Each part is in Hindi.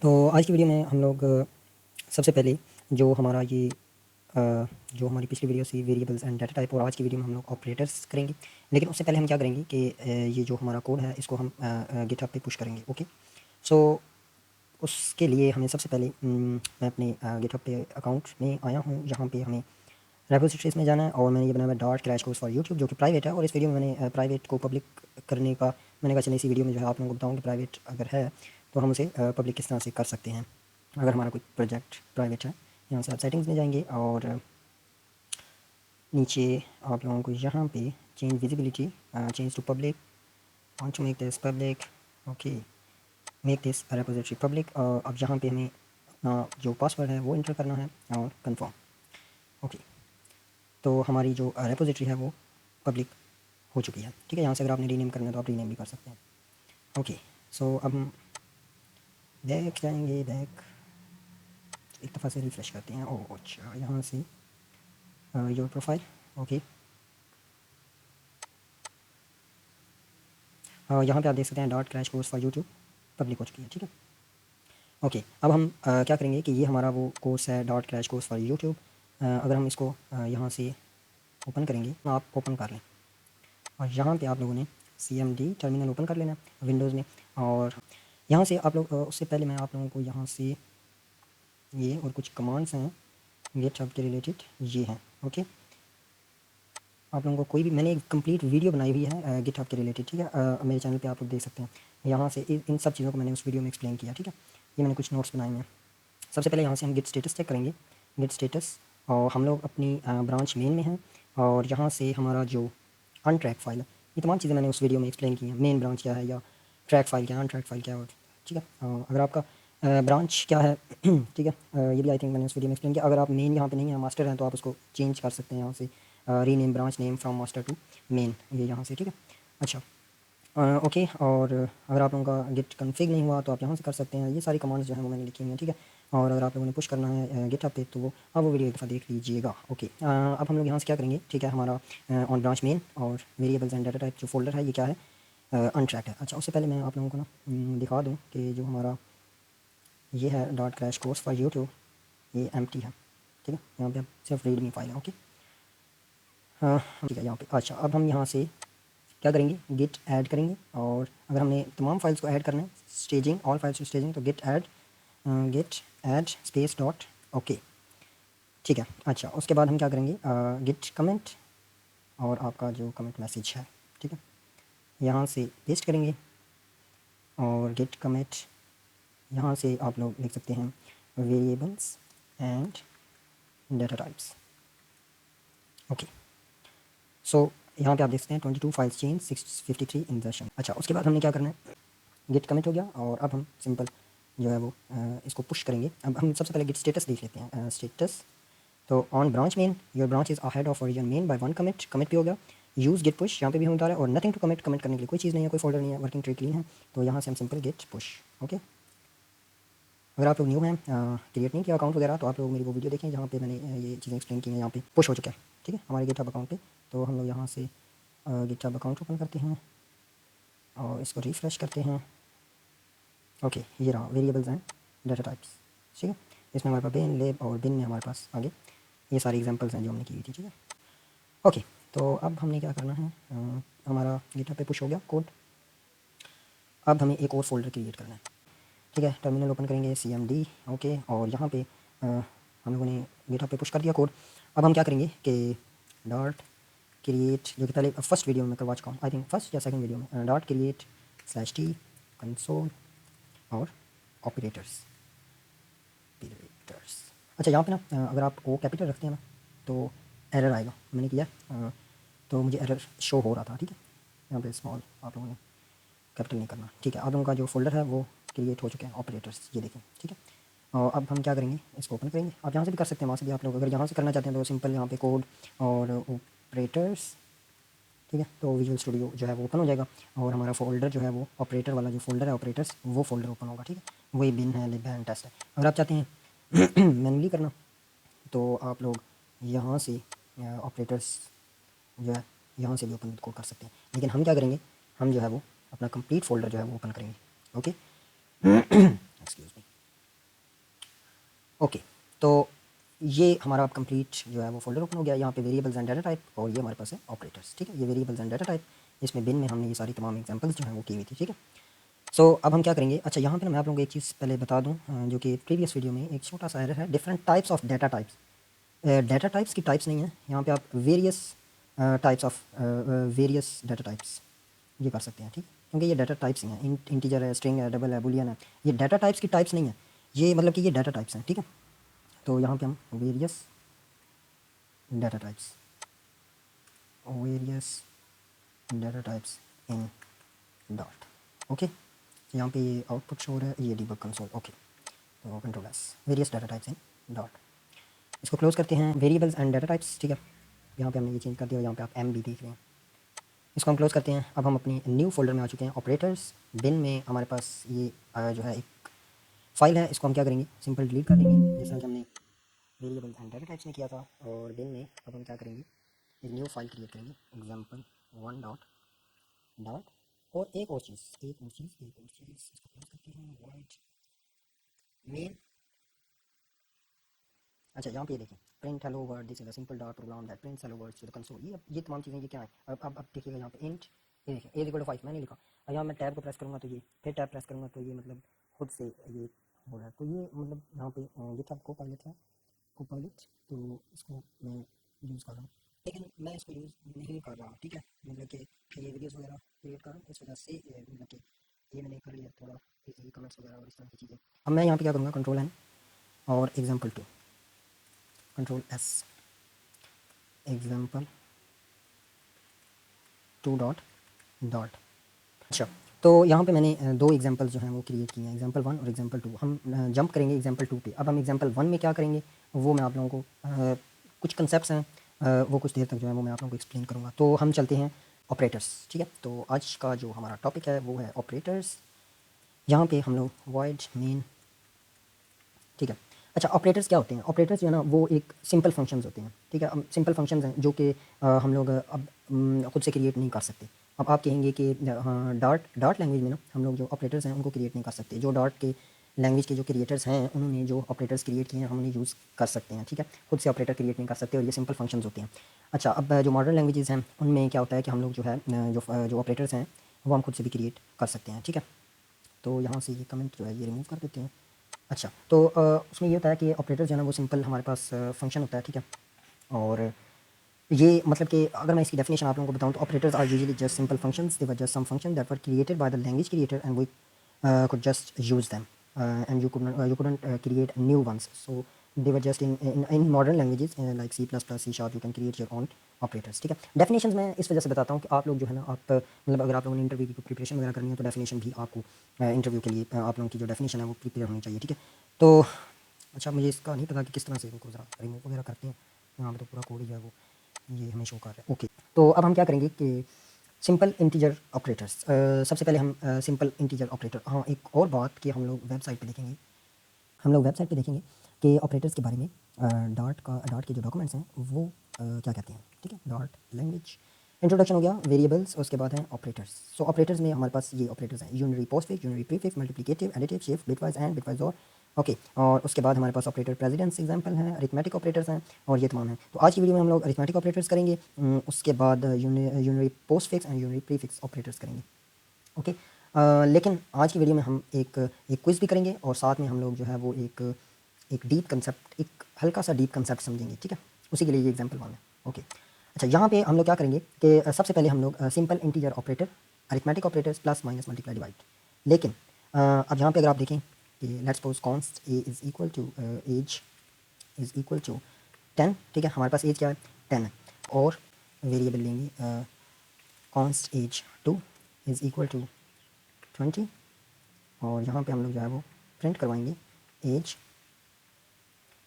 तो आज की वीडियो में हम लोग सबसे पहले जो हमारा ये जो हमारी पिछली वीडियो थी वेरिएबल्स एंड डाटा टाइप, और आज की वीडियो में हम लोग ऑपरेटर्स करेंगे। लेकिन उससे पहले हम क्या करेंगे कि ये जो हमारा कोड है इसको हम गिटहब पे पुश करेंगे। ओके, सो उसके लिए हमें सबसे पहले मैं अपने गिटहब पे अकाउंट में आया हूँ, जहाँ पे हमें रेपोजिटरीज में जाना है, और मैंने ये बनाया है dot crash course for YouTube, जो कि प्राइवेट है। और इस वीडियो में मैंने प्राइवेट को पब्लिक करने का मैंने कहा चलिए इसी वीडियो में जो है आप लोगों को बताऊँ कि प्राइवेट अगर है तो हम उसे पब्लिक किस तरह से कर सकते हैं अगर हमारा कोई प्रोजेक्ट प्राइवेट है। यहाँ से आप सेटिंग्स में जाएंगे और नीचे आप लोगों को यहाँ पे change visibility, change to public, want to make this public, okay, make this repository public. अब यहाँ पे हमें अपना जो पासवर्ड है वो इंटर करना है और कंफर्म। ओके, तो हमारी जो रेपोजिटरी है वो पब्लिक हो चुकी है। ठीक है, यहाँ से अगर आपने रीनेम करना है तो आप रीनेम भी कर सकते हैं। ओके, सो अब हम बैक जाएंगे, बैक एक दफ़ा से रिफ़्रेश करते हैं। ओह अच्छा, यहाँ से योर प्रोफाइल, ओके, यहाँ पे आप देख सकते हैं dot crash course for YouTube public हो चुकी है। ठीक है, ओके, अब हम क्या करेंगे कि ये हमारा वो कोर्स है dot crash course for YouTube. अगर हम इसको यहाँ से ओपन करेंगे, आप ओपन कर लें और यहाँ पे आप लोगों ने CMD टर्मिनल ओपन कर लेना है विंडोज़ में। और यहाँ से आप लोग उससे पहले मैं आप लोगों को यहाँ से ये और कुछ कमांड्स हैं गिटहब के रिलेटेड, ये हैं। ओके, आप लोगों को कोई भी मैंने एक कंप्लीट वीडियो बनाई हुई है गिटहब के रिलेटेड। ठीक है, मेरे चैनल पे आप लोग देख सकते हैं। यहाँ से इन सब चीज़ों को मैंने उस वीडियो में एक्सप्लेन किया। ठीक है, ये मैंने कुछ नोट्स बनाए हैं। सबसे पहले यहाँ से हम गिट स्टेटस चेक करेंगे, गिट स्टेटस, और हम लोग अपनी ब्रांच मेन में हैं। और यहाँ से हमारा जो अनट्रैक फाइल है, ये तमाम चीज़ें मैंने उस वीडियो में एक्सप्लेन की हैं। मेन ब्रांच क्या है, या ट्रैक फाइल क्या है, अनट्रैक फाइल क्या है। ठीक है, अगर आपका ब्रांच क्या है ठीक है, ये भी आई थिंक मैंने उस वीडियो में एक्सप्लेन किया। अगर आप मेन यहाँ पे नहीं है, मास्टर हैं, तो आप उसको चेंज कर सकते हैं यहाँ से, rename branch name from master to main, ये यहाँ से। ठीक है, अच्छा, ओके, और अगर आप लोगों का गिट कन्फिग नहीं हुआ तो आप यहाँ से कर सकते हैं। ये सारी कमांड्स जो हैं वो मैंने लिखी हुई हैं। ठीक है, और अगर आप लोगों ने पुश करना है गिटहब पे तो वो आप वो वीडियो एक दफ़ा देख लीजिएगा। ओके, अब हम लोग यहाँ से क्या करेंगे, ठीक है, हमारा ऑन ब्रांच मेन और वेरिएबल्स एंड डाटा टाइप जो फोल्डर है ये क्या है, अनट्रैक्ड है। अच्छा, उससे पहले मैं आप लोगों को ना दिखा दूँ कि जो हमारा ये है dot crash course for YouTube, ये एम्प्टी है। ठीक है, यहाँ पे अब सिर्फ रीडमी फाइल है। ओके, हाँ ठीक है, यहाँ पे अच्छा, अब हम यहाँ से क्या करेंगे, गिट ऐड करेंगे। और अगर हमने तमाम फाइल्स को ऐड करना है, staging all files to staging, तो git add space dot okay. ठीक है, अच्छा, उसके बाद हम क्या करेंगे, गिट कमेंट और आपका जो कमेंट मैसेज है, ठीक है, यहाँ से पेस्ट करेंगे। और गिट कमेंट यहाँ से आप लोग लिख सकते हैं variables and data types. Okay, so यहाँ पे आप देख सकते हैं 22 फाइल्स चेंज 653 इंजर्शन। अच्छा, उसके बाद हमने क्या करना है, गिट कमिट हो गया, और अब हम सिंपल जो है वो इसको पुश करेंगे। अब हम सबसे पहले गिट स्टेटस देख लेते हैं। स्टेटस, तो on branch main your branch is ahead of original main by one commit, commit भी हो गया। यूज़ गिट पुश, यहाँ पे भी हम बता रहे हैं, और नथिंग टू कमिट, कमिट करने के लिए कोई चीज़ नहीं है, कोई फोल्डर नहीं है, वर्किंग ट्री क्लीन है। तो यहाँ से हम सिंपल गिट पुश। ओके, अगर आप लोग न्यू हैं, क्रिएट नहीं किया अकाउंट वगैरह, तो आप लोग मेरी वो वीडियो देखें जहाँ पे मैंने ये चीज़ें एक्सप्लेन की हैं। यहाँ पे पुश हो चुका है। ठीक है, हमारे गिटहब अकाउंट पे। तो हम लोग यहाँ से गिटहब अकाउंट ओपन करते हैं और इसको रिफ़्रेश करते हैं। ओके, ये रहा वेरिएबल्स एंड डाटा टाइप्स। ठीक है, इसमें हमारे पास बिन, लेब और बिन में हमारे पास आगे ये सारी एग्जांपल्स हैं जो हमने की हुई थी। ठीक है, ओके, तो अब हमने क्या करना है, हमारा गिटहब पे पुश हो गया कोड। अब हमें एक और फोल्डर क्रिएट करना है। ठीक है, टर्मिनल ओपन करेंगे, CMD, ओके, और यहाँ पे हम लोगों ने गिटहब पे पुश कर दिया कोड। अब हम क्या करेंगे कि डॉट क्रिएट, जो कि पहले फर्स्ट वीडियो में करवा चुका हूँ, आई थिंक फर्स्ट या सेकंड वीडियो में, डॉट क्रिएट /t कंसोल और ऑपरेटर्स। अच्छा, यहाँ पे ना अगर आप ओ कैपिटल रखते हैं ना तो एरर आएगा। मैंने किया तो मुझे एरर शो हो रहा था। ठीक है, यहाँ पे स्मॉल आप लोगों ने कैपिटल नहीं करना। ठीक है, आप लोगों का जो फोल्डर है वो क्रिएट हो चुके हैं, ऑपरेटर्स, ये देखें। ठीक है, और अब हम क्या करेंगे, इसको ओपन करेंगे। आप यहाँ से भी कर सकते हैं, वहाँ से भी आप लोग अगर यहाँ से करना चाहते हैं तो सिंपल यहाँ पे कोड और ऑपरेटर्स। ठीक है, तो विजुअल स्टूडियो जो है वो ओपन हो जाएगा, और हमारा फोल्डर जो है वो ऑपरेटर वाला जो फोल्डर है ऑपरेटर्स, वो फोल्डर ओपन होगा। ठीक है, वही बिन है, लिब है एंड टेस्ट है। अगर आप चाहते हैं मैनुअली करना तो आप लोग यहाँ से ऑपरेटर्स जो है यहाँ से भी ओपन कोड कर सकते हैं। लेकिन हम क्या करेंगे, हम जो है वो अपना कंप्लीट फोल्डर जो है वो ओपन करेंगे। Okay, excuse me. ओके, तो ये हमारा अब कंप्लीट जो है वो फ़ोल्डर ओपन हो गया। यहाँ पे वेरिएबल्स एंड डाटा टाइप और ये हमारे पास है ऑपरेटर्स, ठीक है। ये वेरिएबल्स एंड डाटा टाइप, इसमें बिन में हमने ये सारी तमाम एग्जांपल्स जो हैं वो की हुई थी, ठीक है। सो अब हम क्या करेंगे, अच्छा यहाँ पे ना मैं आप लोगों को एक चीज़ पहले बता दूँ, जो कि प्रीवियस वीडियो में एक छोटा सा एरर है, different types of data types. Data types की टाइप्स नहीं है यहाँ पे, आप various types of various data types ये कर सकते हैं, ठीक। क्योंकि ये डाटा टाइप्स ही हैं, इंटीजर है, स्ट्रिंग है, डबल है, बुलियन है। ये डाटा टाइप्स की टाइप्स नहीं है, ये मतलब कि ये डाटा टाइप्स हैं, ठीक है। तो यहाँ पे हम various data types, various data types in dot, okay. यहाँ पे ये आउटपुट शो हो रहा है, ये डीबग कंसोल, ओके। तो control S, various data types in dot, इसको क्लोज करते हैं। वेरिएबल्स एंड डाटा टाइप्स, ठीक है। यहाँ पे हमने ये चेंज कर दिया, यहाँ पे आप एम भी देख रहे हैं। इसको हम क्लोज करते हैं। अब हम अपनी न्यू फोल्डर में आ चुके हैं, ऑपरेटर्स। बिन में हमारे पास ये जो है एक फाइल है, इसको हम क्या करेंगे, सिंपल डिलीट कर देंगे, जैसा कि हमने वेरिएबल्स एंड डाटा टाइप्स में किया था। और बिन में अब हम क्या करेंगे, एक न्यू फाइल क्रिएट करेंगे, एग्जाम्पल वन डॉट डॉट। और एक और चीज़ इसको क्लोज करते हैं, वाइट मेन। अच्छा यहाँ पे ये देखें, print hello world, this is a simple dot program that prints hello worlds to the console. ये तमाम चीज़ें ये क्या है, अब देखिएगा यहाँ पे इंट, ये देखिए ए इक्वल टू 5 मैंने लिखा, और यहाँ मैं टैब को प्रेस करूँगा तो ये, फिर टैब प्रेस करूँगा तो ये मतलब खुद से ये हो रहा है। तो ये मतलब यहाँ पे ये था कोपायलट है, कोपायलट। तो इसको मैं यूज़ कर रहा हूँ, लेकिन मैं इसको यूज़ नहीं कर रहा, ठीक है। मतलब कि ये वीडियोज़ वगैरह क्रिएट कर रहा हूँ, इस वजह से मतलब कि ये मैंने कर लिया थोड़ा, ये कमेंट्स वगैरह और इस तरह की चीज़ें। अब मैं यहाँ पे क्या करूँगा, कंट्रोल एन और example two, control S, example two dot dot. अच्छा, तो यहाँ पे मैंने दो एग्जांपल्स जो हैं वो क्रिएट किए हैं, एग्जांपल वन और एग्जांपल टू। हम जंप करेंगे एग्जांपल टू पे। अब हम एग्जांपल वन में क्या करेंगे वो मैं आप लोगों को कुछ कंसेप्ट्स हैं, वो कुछ देर तक जो है वो मैं आप लोगों को एक्सप्लेन करूँगा। तो हम चलते हैं ऑपरेटर्स, ठीक है। तो आज का जो हमारा टॉपिक है वो है ऑपरेटर्स। यहाँ पे हम लोग वॉइड मेन, ठीक है। अच्छा, ऑपरेटर्स क्या होते हैं, ऑपरेटर्स जो है ना वो एक सिंपल फंक्शंस होते हैं, ठीक है। सिंपल फंक्शंस हैं जो कि हम लोग अब खुद से क्रिएट नहीं कर सकते। अब आप कहेंगे कि हाँ, डॉट लैंग्वेज में ना हम लोग जो ऑपरेटर्स हैं उनको क्रिएट नहीं कर सकते। जो डॉट के लैंग्वेज के जो क्रिएटर्स हैं उन्होंने जो ऑपरेटर्स क्रिएट किए हैं हम उन्हें यूज़ कर सकते हैं, ठीक है। खुद से ऑपरेटर क्रिएट नहीं कर सकते और ये सिंपल फंक्शंस होते हैं। अच्छा, अब जो मॉडर्न लैंग्वेजेस हैं उनमें क्या होता है कि हम लोग जो है जो ऑपरेटर्स हैं वो हम खुद से भी क्रिएट कर सकते हैं, ठीक है। तो यहाँ से ये कमेंट जो है ये रिमूव कर देते हैं। अच्छा, तो उसमें ये होता है कि ऑपरेटर जो है ना वो सिंपल हमारे पास फंक्शन होता है, ठीक है। और ये मतलब कि अगर मैं इसकी डेफिनेशन आप लोगों को बताऊं तो operators are usually just simple functions, they were just some function that were created by the language creator and we could just use them, and you couldn't create new ones, so they were just in modern languages like C++, C sharp, you can create your own operators, ठीक है। डेफिनेशंस मैं इस वजह से बताता हूँ कि आप लोग जो है ना आप मतलब अगर आप लोगों ने इंटरव्यू की प्रिपरेशन वगैरह करनी है तो डेफिनेशन भी आपको इंटरव्यू के लिए आप लोगों की जो डेफिनेशन है वो प्रिपेयर होनी चाहिए, ठीक है। तो अच्छा, मुझे इसका नहीं पता कि किस तरह से इनको ज़रा रिमूव वगैरह करते हैं। यहाँ पे तो पूरा कोड ही जो है वो ये हमें शो कर रहा है, ओके। तो अब हम क्या करेंगे कि सिंपल इंटीजर ऑपरेटर्स, सबसे पहले हम सिंपल इंटीजर ऑपरेटर, हाँ एक और बात कि हम लोग वेबसाइट पे देखेंगे, कि ऑपरेटर्स के बारे में डॉट के जो डॉक्यूमेंट्स हैं वो क्या कहते हैं, ठीक है। डॉट लैंग्वेज इंट्रोडक्शन हो गया, वेरिएबल्स, उसके बाद हैं ऑपरेटर्स। सो ऑपरेटर्स में हमारे पास ये ऑपरेटर्स हैं, unary postfix, unary prefix, multiplicative, additive, shift, bitwise and bitwise or, okay. और उसके बाद हमारे पास ऑपरेटर प्रेसिडेंस एग्जांपल हैं, अरिथमेटिक ऑपरेटर्स हैं और ये तमाम हैं। तो आज की वीडियो में हम लोग अरिथमेटिक ऑपरेटर्स करेंगे, उसके बाद unary postfix and unary prefix operators करेंगे, ओके। लेकिन आज की वीडियो में हम एक क्विज़ भी करेंगे और साथ में हम लोग जो है वो एक डीप कंसेप्ट, एक हल्का सा डीप कंसेप्ट समझेंगे, ठीक है। उसी के लिए ये एग्जांपल वन है, ओके। अच्छा, यहाँ पे हम लोग क्या करेंगे कि सबसे पहले हम लोग simple integer operator, arithmetic operators, plus minus multiply divide. लेकिन अब यहाँ पे अगर आप देखें कि let's suppose const a is equal to age is equal to 10, ठीक है। हमारे पास एज क्या है, 10 है। और वेरिएबल लेंगे const age 2 is equal to 20, और यहाँ पे हम लोग जो है वो प्रिंट करवाएंगे एज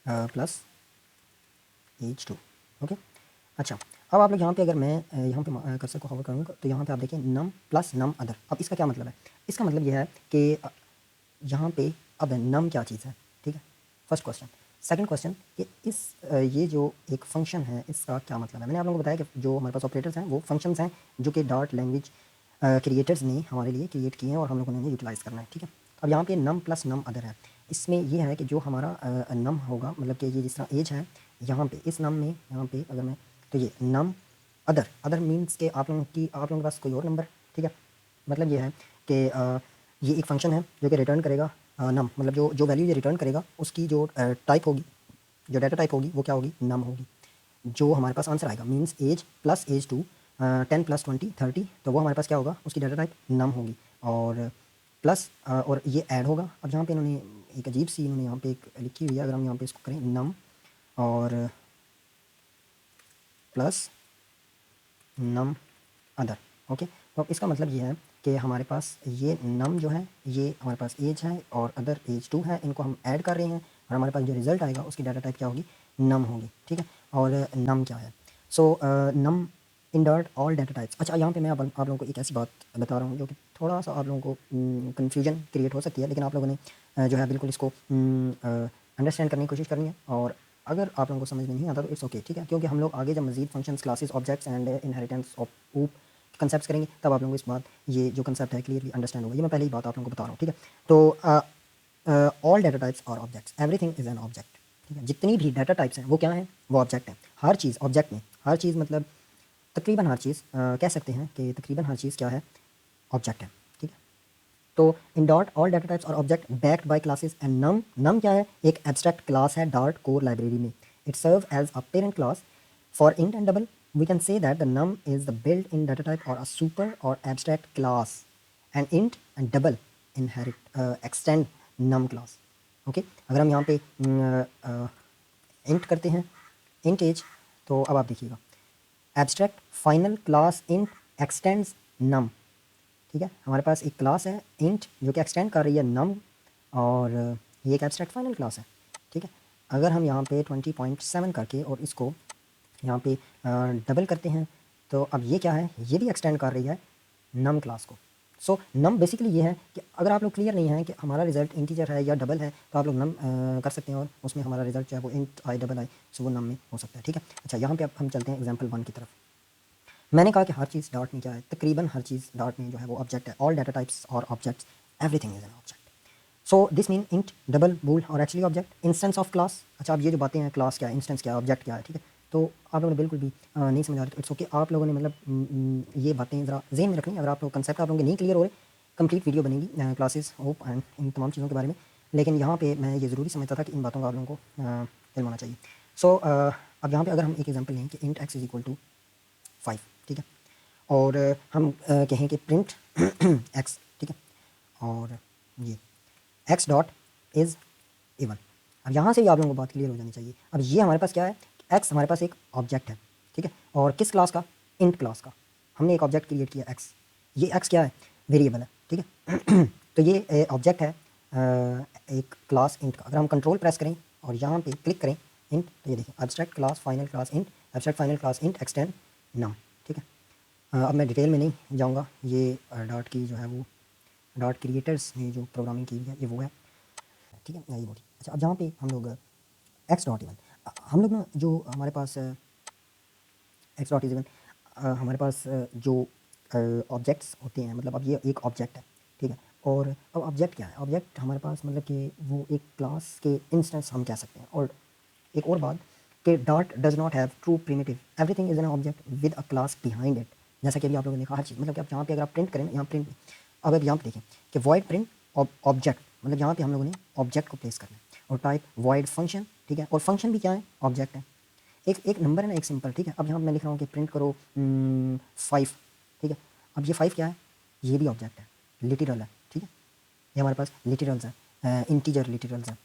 प्लस एज 2, ओके। अच्छा, अब आप लोग यहाँ पे अगर मैं यहाँ पे कर्सर को होवर करूँगा तो यहाँ पे आप देखिए नम प्लस नम अदर। अब इसका क्या मतलब है, इसका मतलब यह है कि यहाँ पे अब नम क्या चीज़ है, ठीक है, फर्स्ट क्वेश्चन। सेकंड क्वेश्चन कि ये जो एक फंक्शन है इसका क्या मतलब है। मैंने आप लोगों को बताया कि जो हमारे पास ऑपरेटर्स हैं वो फंक्शंस हैं जो कि डॉट लैंग्वेज क्रिएटर्स ने हमारे लिए क्रिएट किए हैं और हम लोगों ने उन्हें यूटिलाइज़ करना है, ठीक है। अब यहाँ पे नम प्लस नम अदर है। इसमें ये है कि जो हमारा नम होगा, मतलब कि ये जिस तरह एज है, यहाँ पे इस नम में, यहाँ पे अगर मैं, तो ये नम अदर मीन्स के आप लोगों के पास कोई और नंबर, ठीक है। मतलब ये है कि ये एक फंक्शन है जो कि रिटर्न करेगा नम, मतलब जो वैल्यू ये रिटर्न करेगा उसकी जो टाइप होगी, जो डाटा टाइप होगी वो क्या होगी, नम होगी। जो हमारे पास आंसर आएगा means age plus age two 10 plus 20 30, तो वो हमारे पास क्या होगा, उसकी डाटा टाइप नम होगी। और प्लस और ये ऐड होगा। अब यहाँ पे इन्होंने एक अजीब सी इन्होंने यहाँ पे एक लिखी हुई है, अगर हम यहाँ पे इसको करें नम और प्लस नम अदर, ओके। तो अब इसका मतलब ये है कि हमारे पास ये नम जो है ये हमारे पास एज है और अदर एज 2 है, इनको हम ऐड कर रहे हैं और हमारे पास जो रिज़ल्ट आएगा उसकी डाटा टाइप क्या होगी, नम होगी, ठीक है। और नम क्या है, सो नम इन डॉट ऑल डाटा टाइप्स। अच्छा, यहाँ पे मैं आप लोगों को एक ऐसी बात बता रहा हूँ जो कि थोड़ा सा आप लोगों को कन्फ्यूजन क्रिएट हो सकती है, लेकिन आप लोगों ने जो है बिल्कुल इसको अंडरस्टैंड करने की कोशिश करनी है। और अगर आप लोगों को समझ में नहीं आता तो इट्स ओके, ठीक है, क्योंकि हम लोग आगे जब मजीद functions, classes, objects and inheritance of OOP concept करेंगे तब आप लोगों को इस बात, ये जो कंसेप्ट है क्लियरली अंडरस्टैंड होगा। ये मैं पहले ही बात आप लोगों को बता रहा हूँ, ठीक है। तो ऑल डाटा टाइप्स और objects, everything is an object, ठीक है। जितनी भी डाटा टाइप्स हैं वो क्या हैं, वो ऑब्जेक्ट हैं। हर चीज़ ऑब्जेक्ट में, हर चीज़ मतलब तकरीबन हर चीज़, कह सकते हैं कि तकरीबन हर चीज़ क्या है, ऑब्जेक्ट है, ठीक है। तो इन डॉट ऑल डाटा टाइप्स और object backed by classes and num क्या है, एक एब्स्ट्रैक्ट क्लास है डॉट कोर लाइब्रेरी में। It serve as a parent class for int and double. We can say that the num is the built in data type और अ सुपर और abstract class and int and double inherit extend num class, okay. अगर हम यहाँ पे इंट करते हैं, इंट एज, तो अब आप देखिएगा abstract final class int extends num, ठीक है। हमारे पास एक क्लास है इंट जो कि एक्सटेंड कर रही है नम, और ये एक एब्स्ट्रैक्ट फाइनल क्लास है, ठीक है। अगर हम यहाँ पे 20.7 करके और इसको यहाँ पे डबल करते हैं, तो अब ये क्या है, ये भी एक्सटेंड कर रही है नम क्लास को। सो नम बेसिकली ये है कि अगर आप लोग क्लियर नहीं है कि हमारा रिजल्ट इंटीजर है या डबल है, तो आप लोग नम कर सकते हैं और उसमें हमारा रिजल्ट चाहे वो इंट आई डबल आई, सो वो नम में हो सकता है, ठीक है। अच्छा, यहाँ पे अब हम चलते हैं एग्जाम्पल 1 की तरफ। मैंने कहा कि हर चीज़ डॉट में क्या है, तकरीबन हर चीज़ डॉट में जो है वो ऑब्जेक्ट है। ऑल डाटा टाइप्स और objects, everything is an object. So this mean int double bool और actually object instance of class. अच्छा, अब ये जो बातें हैं, क्लास क्या है, इंस्टेंस क्या है, ऑब्जेक्ट क्या है, ठीक है, तो आप लोगों ने बिल्कुल भी नहीं समझा रहे तो इट्स ओके। आप लोगों ने मतलब ये बातें ज़रा जेहन में रखनी। अगर आप लोग कंसेप्ट आप लोगों के नहीं क्लियर हो रहे, कंप्लीट वीडियो बनेगी क्लासेस होप एंड इन तमाम चीज़ों के बारे में, लेकिन यहाँ पे मैं ये ज़रूरी समझता था कि इन बातों का आप लोगों को इल्म होना चाहिए। सो अब यहाँ पे अगर हम एक एग्जाम्पल लें कि int x is equal to 5, ठीक है, और हम कहें कि प्रिंट एक्स, ठीक है, और ये एक्स डॉट इज़ इवन। अब यहाँ से भी आप लोगों को बात क्लियर हो जानी चाहिए। अब ये हमारे पास क्या है, एक्स हमारे पास एक ऑब्जेक्ट है, ठीक है, और किस क्लास का, इंट क्लास का। हमने एक ऑब्जेक्ट क्रिएट किया एक्स, ये एक्स क्या है, वेरिएबल है, ठीक है। तो ये ऑब्जेक्ट है एक क्लास इंट का। अगर हम कंट्रोल प्रेस करें और यहाँ पे क्लिक करें इंट, तो ये देखिए abstract class final class int, abstract final class int extend num, ठीक है। अब मैं डिटेल में नहीं जाऊँगा, ये डॉट की जो है वो डॉट क्रिएटर्स ने जो प्रोग्रामिंग की है ये वो है, ठीक है, ये वो थी। अच्छा, अब जहाँ पे हम लोग एक्स डॉट इवन, हम लोग ना जो हमारे पास एक्स डॉट इवन हमारे पास जो ऑब्जेक्ट्स होते हैं, मतलब अब ये एक ऑब्जेक्ट है, ठीक है। और अब ऑब्जेक्ट क्या है, ऑब्जेक्ट हमारे पास मतलब कि वो एक क्लास के इंस्टेंस हम कह सकते हैं। और एक और बात कि dot does not have true primitive, everything is an object with a class behind it. जैसा कि अभी आप लोगों ने कहा हर चीज़, मतलब कि आप जहाँ पे अगर आप प्रिंट करें, यहाँ प्रिंट, अब यहाँ पे देखें कि वॉइड प्रिंट ऑब्जेक्ट, मतलब यहाँ पे हम लोगों ने ऑब्जेक्ट को प्लेस करना है। और टाइप वॉइड फंक्शन, ठीक है, और फंक्शन भी क्या है, ऑब्जेक्ट है। एक एक नंबर है ना, एक सिंपल, ठीक है। अब यहाँ मैं लिख रहा हूँ कि प्रिंट करो 5, ठीक है। अब ये 5 क्या है, ये भी ऑब्जेक्ट है, लिटरल है, ठीक है। ये हमारे पास लिटरल्स हैं, इंटीजर लिटरल्स हैं।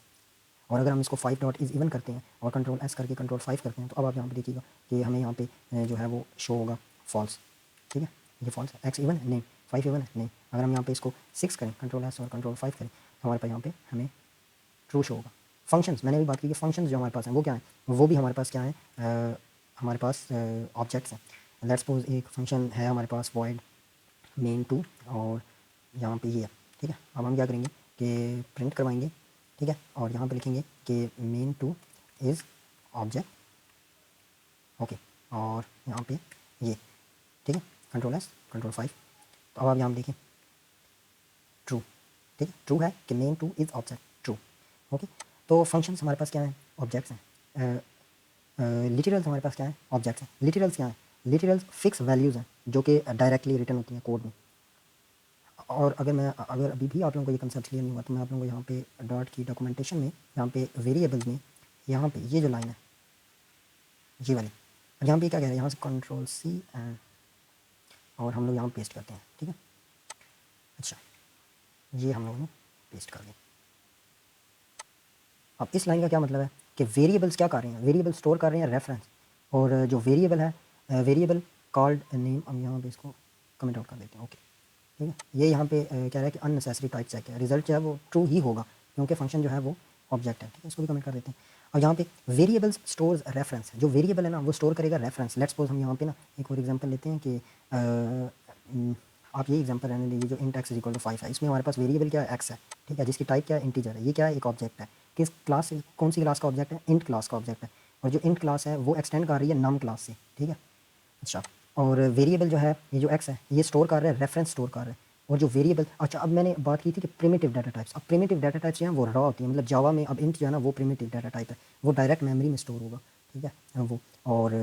और अगर हम इसको 5 डॉट इज़ इवन करते हैं और कंट्रोल एस करके कंट्रोल 5 करते हैं, तो अब आप यहाँ पे देखिएगा कि हमें यहाँ पे जो है वो शो होगा फॉल्स, ठीक है, ये फॉल्स है। एक्स इवन है नहीं, 5 इवन है नहीं। अगर हम यहाँ पे इसको 6 करें, कंट्रोल एस और कंट्रोल 5 करें, तो हमारे पास यहाँ पे हमें ट्रू शो होगा। फंक्शंस, मैंने भी बात की कि फंक्शंस जो हमारे पास हैं वो क्या है, वो भी हमारे पास क्या है, हमारे पास ऑब्जेक्ट्स हैं। लेट्स सपोज एक फंक्शन है हमारे पास वॉइड मेन टू, और यहाँ पे ये है, ठीक है। अब हम क्या करेंगे कि प्रिंट करवाएंगे, ठीक है, और यहाँ पे लिखेंगे कि main two is object, okay. और यहाँ पे ये, ठीक है, कंट्रोल एस कंट्रोल 5। तो अब आप यहाँ पे देखें ट्रू, ठीक है, ट्रू है कि main two is object, true. Okay, तो फंक्शंस हमारे पास क्या हैं, ऑब्जेक्ट्स हैं। लिटरल्स हमारे पास क्या है, ऑब्जेक्ट्स हैं। लिटरल्स क्या हैं, लिटरल्स फिक्स वैल्यूज़ हैं जो कि डायरेक्टली रिटर्न होती हैं कोड में। और अगर अभी भी आप लोगों को ये कंसेप्ट क्लियर नहीं हुआ तो मैं आप लोगों को यहाँ पे डॉट की डॉक्यूमेंटेशन में, यहाँ पे वेरिएबल्स में, यहाँ पे ये जो लाइन है ये वाली, और यहाँ पे क्या कह रहे हैं, यहाँ से कंट्रोल सी एंड, और हम लोग यहाँ पेस्ट करते हैं, ठीक है। अच्छा, ये हम लोगों ने पेस्ट कर दिया। अब इस लाइन का क्या मतलब है कि वेरिएबल्स क्या कर रहे हैं, वेरिएबल स्टोर कर रहे हैं रेफरेंस, और जो वेरिएबल है, वेरिएबल कॉल्ड नेम, हम यहाँ पे इसको कमेंट आउट कर देते हैं, ओके, ठीक है। ये यहाँ पे कह रहा है कि अननेसेसरी टाइप चेक है, रिजल्ट जो है वो ट्रू ही होगा क्योंकि फंक्शन जो है वो ऑब्जेक्ट है, ठीक है। इसको भी कमेंट कर देते हैं। और यहाँ पे वेरिएबल्स स्टोर्स रेफरेंस, जो वेरिएबल है ना वो स्टोर करेगा रेफरेंस। लेट्स सपोज हम यहाँ पे ना एक और एग्जांपल लेते हैं कि आप ये एग्जांपल रहने दीजिए, जो int x is equal to 5 है, इसमें हमारे पास वेरिएबल क्या है, एक्स है, ठीक है, जिसकी टाइप क्या है, इंटीजर है। ये क्या है, एक ऑब्जेक्ट है। किस क्लास, कौन सी क्लास का ऑब्जेक्ट है, इंट क्लास का ऑब्जेक्ट है। और जो इंट क्लास है वो एक्सटेंड कर रही है नम क्लास से, ठीक है। अच्छा, और वेरिएबल जो है ये जो एक्स है ये स्टोर कर रहा है, रेफरेंस स्टोर कर रहा है। और जो वेरिएबल, अच्छा अब मैंने बात की थी कि प्रिमिटिव डाटा टाइप्स, अब प्रिमिटिव डाटा टाइप्स जो हैं वो रॉ होती है, मतलब जावा में अब इंट जो है ना वो प्रिमिटिव डाटा टाइप है, वो डायरेक्ट मेमोरी में स्टोर होगा, ठीक है वो। और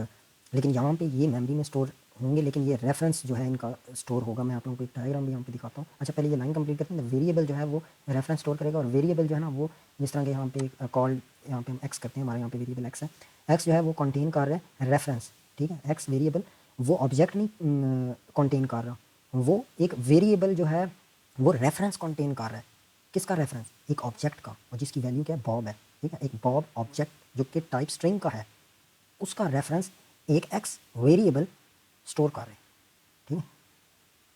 लेकिन यहाँ पे ये मेमोरी में स्टोर होंगे, लेकिन ये रेफरेंस जो है इनका स्टोर होगा। मैं आप लोगों को एक डायग्राम भी यहाँ पे दिखाता हूँ। अच्छा, पहले ये लाइन कंप्लीट करते हैं। वेरिएबल जो है वो रेफरेंस स्टोर करेगा, और वेरिएबल जो है ना वो जिस तरह के यहाँ पे कॉल, यहाँ पे हम एक्स करते हैं, हमारे यहाँ पे वेरिएबल एक्स है, एक्स जो है वो कंटेन कर रहा है रेफरेंस, ठीक है। एक्स वेरिएबल वो ऑब्जेक्ट नहीं कंटेन कर रहा, वो एक वेरिएबल जो है वो रेफरेंस कंटेन कर रहा है। किसका रेफरेंस, एक ऑब्जेक्ट का, और जिसकी वैल्यू क्या है, बॉब है, ठीक है। एक बॉब ऑब्जेक्ट जो कि टाइप स्ट्रिंग का है, उसका रेफरेंस एक एक्स वेरिएबल स्टोर कर रहे हैं, ठीक है।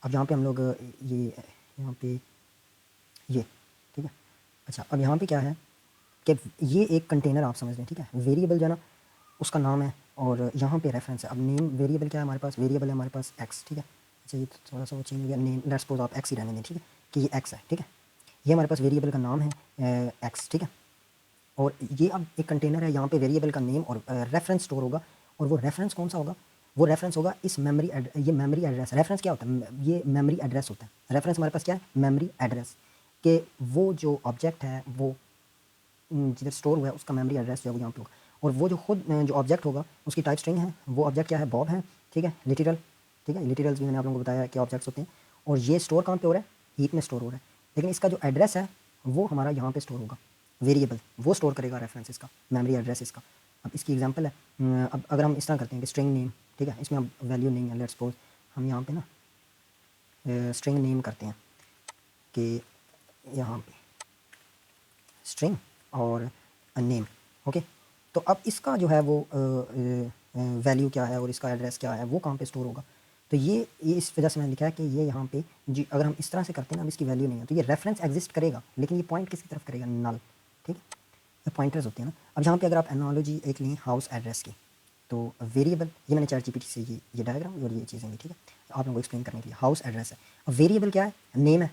अब यहाँ पे हम लोग ये यहाँ पे ये, ठीक है। अच्छा, अब यहाँ पे क्या है कि ये एक कंटेनर आप समझ लें, ठीक है। वेरिएबल जो है ना उसका नाम है, और यहाँ पे रेफरेंस है। अब नेम वेरिएबल क्या है हमारे पास, वेरिएबल है हमारे पास एक्स, ठीक है। अच्छा, ये थोड़ा सा वो चेंज हो गया, नेम लेट्स सपोज आप एक्स ही रहने दें, ठीक है, कि ये एक्स है, ठीक है। ये हमारे पास वेरिएबल का नाम है एक्स, ठीक है। और ये अब एक कंटेनर है, यहाँ पे वेरिएबल का नेम और रेफरेंस स्टोर होगा। और वो रेफरेंस कौन सा होगा, वो रेफरेंस होगा इस मेमोरी, ये मेमोरी एड्रेस। रेफरेंस क्या होता है, ये मेमोरी एड्रेस होता है। रेफरेंस हमारे पास क्या है, मेमोरी एड्रेस, कि वो जो ऑब्जेक्ट है वो जिधर स्टोर हुआ है उसका मेमोरी एड्रेस जो है वो यहाँ पे होगा। और वो जो खुद जो ऑब्जेक्ट होगा उसकी टाइप स्ट्रिंग है, वो ऑब्जेक्ट क्या है, बॉब है, ठीक है। लिटरल, ठीक है, लिटरल्स भी मैंने आप लोगों को बताया कि ऑब्जेक्ट्स होते हैं। और ये स्टोर कहाँ पे हो रहा है, हीप में स्टोर हो रहा है। लेकिन इसका जो एड्रेस है वो हमारा यहाँ पे स्टोर होगा, वेरिएबल वो स्टोर करेगा रेफरेंस इसका, मेमोरी एड्रेस इसका। अब इसकी एग्जांपल है, अब अगर हम इस तरह करते हैं कि स्ट्रिंग नेम, ठीक है, इसमें अब वैल्यू नहीं है, लेट्स सपोज हम यहाँ पे ना स्ट्रिंग नेम करते हैं कि यहाँ पे स्ट्रिंग और नेम, ओके। तो अब इसका जो है वो वैल्यू क्या है और इसका एड्रेस क्या है, वो कहाँ पे स्टोर होगा। तो ये इस वजह से मैंने लिखा है कि ये यहाँ पे जी, अगर हम इस तरह से करते हैं ना, अब इसकी वैल्यू नहीं है, तो ये रेफरेंस एग्जिस्ट करेगा, लेकिन ये पॉइंट किसकी तरफ करेगा, नल, ठीक है। ये पॉइंटर्स होते हैं ना। अब यहाँ पे अगर आप एनालॉजी एक लें हाउस एड्रेस की, तो वेरिएबल, ये मैंने चैट जीपीटी से ये डायग्राम और ये चीज़ें ली, ठीक है, आप लोगों को एक्सप्लेन करने के लिए। हाउस एड्रेस है, अब वेरिएबल क्या है, नेम है,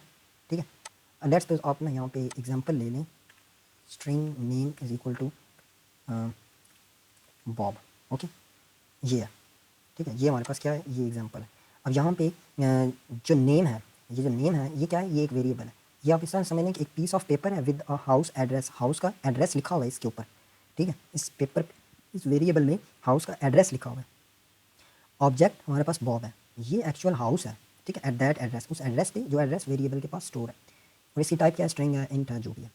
ठीक है। लेट्स सपोज आप ना यहाँ पे एग्जांपल ले लें, string name is equal to Bob, okay, ये है, ठीक है। ये हमारे पास क्या है, ये एग्जांपल है। अब यहाँ पे जो नेम है, ये जो नेम है ये क्या है, ये एक वेरिएबल है। ये आप इस तरह समझ लें कि एक पीस ऑफ पेपर है with a house address, house का एड्रेस लिखा हुआ है इसके ऊपर, ठीक है। इस पेपर, इस वेरिएबल में हाउस का एड्रेस लिखा हुआ है। ऑब्जेक्ट हमारे पास बॉब है, ये एक्चुअल हाउस है, ठीक है, एट दैट एड्रेस, उस एड्रेस पे जो एड्रेस वेरिएबल के पास स्टोर है। और इसकी टाइप क्या है, स्ट्रिंग है, इंट है, जो भी है।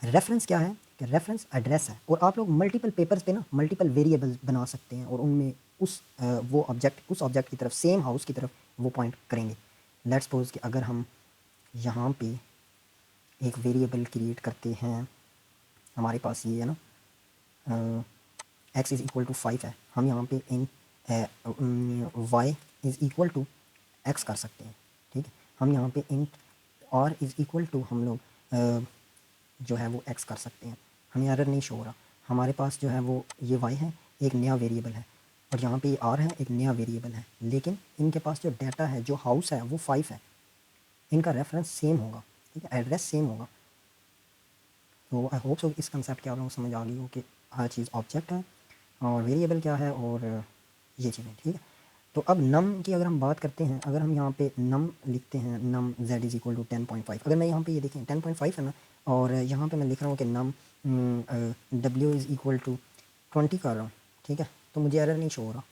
रेफरेंस क्या है कि रेफरेंस एड्रेस है। और आप लोग मल्टीपल पेपर्स पे ना मल्टीपल वेरिएबल्स बना सकते हैं, और उनमें उस वो ऑब्जेक्ट, उस ऑब्जेक्ट की तरफ, सेम हाउस की तरफ वो पॉइंट करेंगे। लेट्स सपोज कि अगर हम यहाँ पे एक वेरिएबल क्रिएट करते हैं, हमारे पास ये है ना एक्स इज़ इक्वल टू 5 है, हम यहाँ पे in y is equal to x कर सकते हैं, ठीक है। हम यहाँ पे in r is equal to हम लोग जो है वो एक्स कर सकते हैं। हमें एरर नहीं शो हो रहा, हमारे पास जो है वो ये वाई है, एक नया वेरिएबल है, और यहाँ पे ये आर है, एक नया वेरिएबल है। लेकिन इनके पास जो डाटा है, जो हाउस है वो 5 है, इनका रेफरेंस सेम होगा, ठीक है, एड्रेस सेम होगा। तो आई होप सो इस कंसेप्ट की आप लोगों को समझ आ गई हो कि हर चीज़ ऑब्जेक्ट है और वेरिएबल क्या है और ये चीज़ें, ठीक है। तो अब नम की अगर हम बात करते हैं, अगर हम यहाँ पे नम लिखते हैं, नम z इज़ इक्वल टू 10.5, अगर मैं यहाँ पे ये देखें 10.5 है ना, और यहाँ पे मैं लिख रहा हूँ कि नम डब्ल्यू इज़ इक्वल टू 20 कर रहा हूँ, ठीक है, तो मुझे एरर नहीं शो हो रहा।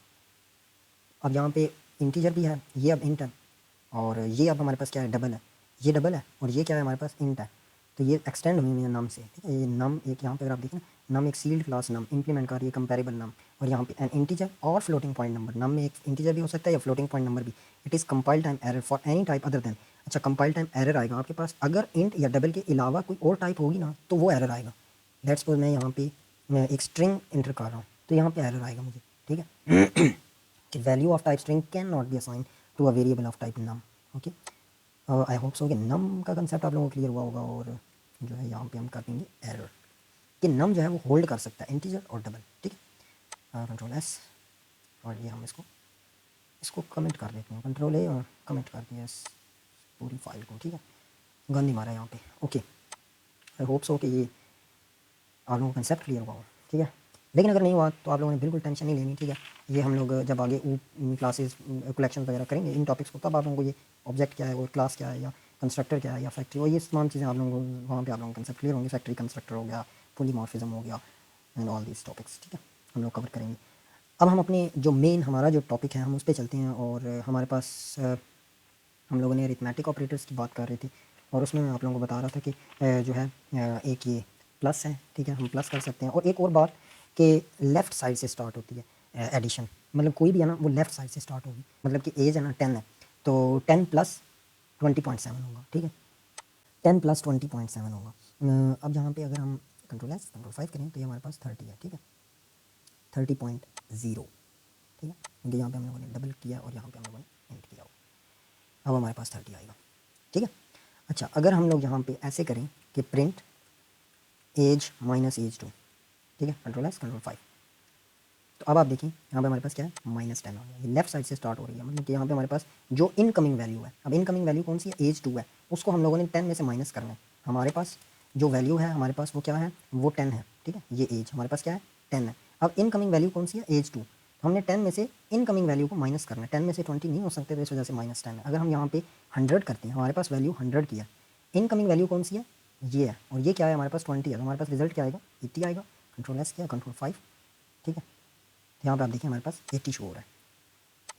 अब यहाँ पे इंटीजर भी है, ये अब इंट है, और ये अब हमारे पास क्या है, डबल है, ये डबल है, और ये क्या है हमारे पास, इंट है। तो ये एक्सटेंड हुई है नम से, ठीक है। ये नम एक यहाँ पे अगर आप देखें ना, नम एक सील्ड क्लास नम इंप्लीमेंट कर रही है, कंपेरेबल नम, और यहाँ पे एन इंटीजर और फ्लोटिंग पॉइंट नंबर। नम में एक इंटीजर भी हो सकता है या फ्लोटिंग पॉइंट नंबर भी। It is compile time error for any type other than. अच्छा, कंपाइल टाइम एरर आएगा आपके पास अगर इंट या डबल के अलावा कोई और टाइप होगी ना, तो वो एरर आएगा। लेट्स सपोज मैं यहाँ पे मैं एक स्ट्रिंग इंटर कर रहा हूँ, तो यहाँ पे एरर आएगा मुझे, ठीक है। कि value of type string can not be assign to a variable of type num. Okay, I hope so कि नम का कंसेप्ट आप लोगों को क्लियर हुआ होगा। और जो है यहाँ पे हम कर देंगे एरर कि नम जो है वो होल्ड कर सकता है इंटीजर और डबल, ठीक है। कंट्रोल एस, और ये हम इसको इसको कमेंट कर देते हैं, कंट्रोल ए और कमेंट कर दिया इस पूरी फाइल को, ठीक है। गंदी मारा यहाँ पे। ओके, आई होप सो कि ये आप लोगों को कंसेप्ट क्लियर हुआ हो, ठीक है। लेकिन अगर नहीं हुआ तो आप लोगों ने बिल्कुल टेंशन नहीं लेनी, ठीक है। ये हम लोग जब आगे क्लासेस कलेक्शन वगैरह करेंगे इन टॉपिक्स को, तब आप लोगों को ये ऑब्जेक्ट क्या है और क्लास क्या है या कंस्ट्रक्टर क्या है या फैक्ट्री, और ये तमाम चीज़ें आप लोगों को वहाँ पे आप लोगों को कंसेप्ट क्लियर होंगे। फैक्ट्री कंस्ट्रक्टर हो गया, पॉलीमॉर्फिज्म हो गया, एंड ऑल दीज टॉपिक्स, ठीक है, हम लोग कवर करेंगे। अब हम अपने जो मेन हमारा जो टॉपिक है हम उस पर चलते हैं। और हमारे पास हम लोगों ने अरिथमेटिक ऑपरेटर्स की बात कर रहे थे, और उसमें मैं आप लोगों को बता रहा था कि जो है एक ये प्लस है, ठीक है, हम प्लस कर सकते हैं। और एक और बात कि लेफ़्ट साइड से स्टार्ट होती है एडिशन, मतलब कोई भी है ना वो लेफ़्ट साइड से स्टार्ट होगी। मतलब कि एज है ना 10 है, तो 10 प्लस 20.7 होगा, ठीक है, 10 प्लस 20.7 होगा। अब यहाँ पे अगर हम कंट्रोल एस कंट्रोल 5 करें तो ये हमारे पास 30 है, ठीक है, 30.0, ठीक है, क्योंकि यहाँ पे हम लोगों ने डबल किया और यहाँ पे हम लोगों ने इंट किया। अब हमारे पास 30 आएगा, ठीक है। अच्छा, अगर हम लोग यहाँ पे ऐसे करें कि प्रिंट एज माइनस एज 2, ठीक है, कंट्रोल एस कंट्रोल 5, तो अब आप देखिए यहाँ पे हमारे पास क्या है, -10 आ गया। ये लेफ्ट साइड से स्टार्ट हो रही है, मतलब कि यहाँ पे हमारे पास जो इनकमिंग वैल्यू है, अब इनकमिंग वैल्यू कौन सी है, एज 2 है, उसको हम लोगों ने 10 में से माइनस करना है। हमारे पास जो वैल्यू है हमारे पास वो क्या है, वो 10 है, ठीक है, ये एज हमारे पास क्या है, 10 है। अब इनकमिंग वैल्यू कौन सी है, एज 2, तो हमने 10 में से इनकमिंग वैल्यू को माइनस करना है। 10 में से 20 नहीं हो सकते, तो इस वजह से -10 है। अगर हम यहाँ पे 100 करते हैं, हमारे पास वैल्यू 100 की है, इनकमिंग वैल्यू कौन सी है, ये है, और ये क्या है हमारे पास 20 है, तो हमारे पास रिजल्ट क्या आएगा, 80 आएगा। कंट्रोल एस किया, कंट्रोल 5, ठीक है, यहाँ पे आप देखिए हमारे पास 80 शो हो रहा है,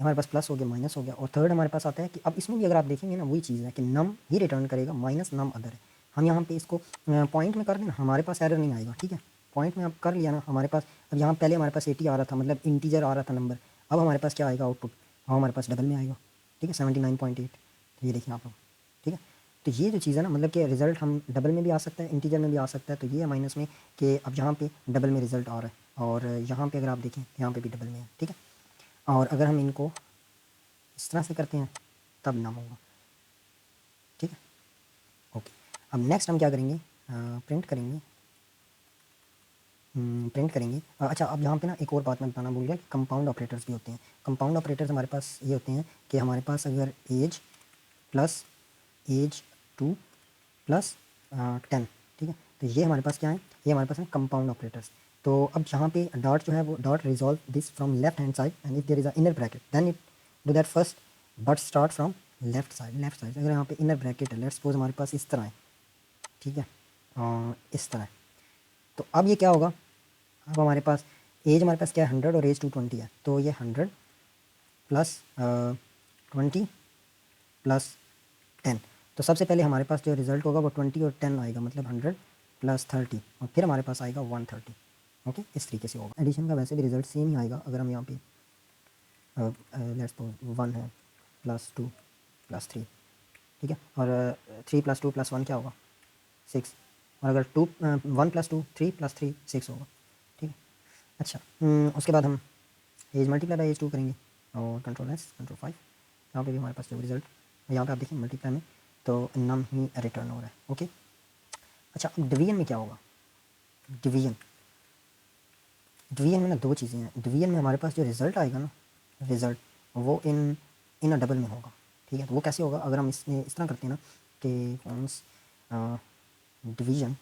हमारे पास प्लस हो गया, माइनस हो गया, और थर्ड हमारे पास आता है कि अब इसमें भी अगर आप देखेंगे ना वही चीज़ है कि नम ही रिटर्न करेगा माइनस नम अदर है। हम यहाँ पे इसको पॉइंट में कर दें ना, हमारे पास एरर नहीं आएगा, ठीक है, पॉइंट में आप कर लिया ना हमारे पास। अब यहाँ पहले हमारे पास 80 आ रहा था, मतलब इंटीजर आ रहा था नंबर, अब हमारे पास क्या आएगा आउटपुट, अब हमारे पास डबल में आएगा, ठीक है, 79.8, तो ये देखिए आप लोग, ठीक है। तो ये जो चीज़ है ना, मतलब कि रिज़ल्ट हम डबल में भी आ सकता है, इंटीजर में भी आ सकता है, तो ये है माइनस में कि अब यहाँ पे डबल में रिज़ल्ट आ रहा है, और यहाँ पे अगर आप देखें यहाँ पे भी डबल में है, ठीक है। और अगर हम इनको इस तरह से करते हैं तब नाम होगा, ठीक है। ओके, अब नेक्स्ट हम क्या करेंगे, प्रिंट करेंगे, प्रिंट करेंगे। अच्छा, अब यहाँ पे ना एक और बात मैं बताना भूल गया कि कंपाउंड ऑपरेटर्स भी होते हैं। कंपाउंड ऑपरेटर्स हमारे पास ये होते हैं कि हमारे पास अगर एज प्लस एज 2 प्लस 10, ठीक है, तो ये हमारे पास क्या है, ये हमारे पास है कंपाउंड ऑपरेटर्स। तो अब यहाँ पे डॉट जो है वो dot resolve this from left hand side, and if there is a inner bracket then it do that first, but start from left side. Left side अगर यहाँ पे इनर ब्रैकेट है, लेट्स सपोज हमारे पास इस तरह है, ठीक है, इस तरह है, तो अब ये क्या होगा, अब हमारे पास एज हमारे पास क्या है 100 और एज 220 है, तो ये 100 प्लस 20 प्लस 10, तो सबसे पहले हमारे पास जो रिज़ल्ट होगा वो 20 और 10 आएगा, मतलब 100 प्लस 30, और फिर हमारे पास आएगा 130। ओके, इस तरीके से होगा। एडिशन का वैसे भी रिज़ल्ट सेम ही आएगा। अगर हम यहाँ पे लेट्स सपोज 1 है प्लस 2 प्लस 3, ठीक है, और 3 प्लस 2 प्लस 1 क्या होगा, 6, और अगर 1 प्लस 2 3 प्लस 3 6 होगा, ठीक है। अच्छा, उसके बाद हम एज मल्टीप्लाई बाई एज 2 करेंगे, और कंट्रोल एस कंट्रोल 5, यहाँ पे भी हमारे पास जो रिजल्ट, यहाँ पे आप देखिए मल्टीप्लाई में तो नम ही रिटर्न हो रहा है। ओके, अच्छा, अब डिवीजन में क्या होगा, डिवीजन डिवीजन में ना दो चीज़ें हैं। डिवीजन में हमारे पास जो रिज़ल्ट आएगा ना, रिज़ल्ट वो इन अ डबल में होगा, ठीक है। तो वो कैसे होगा, अगर हम इसमें इस तरह करते हैं ना कि फॉर्म्स डिवीजन,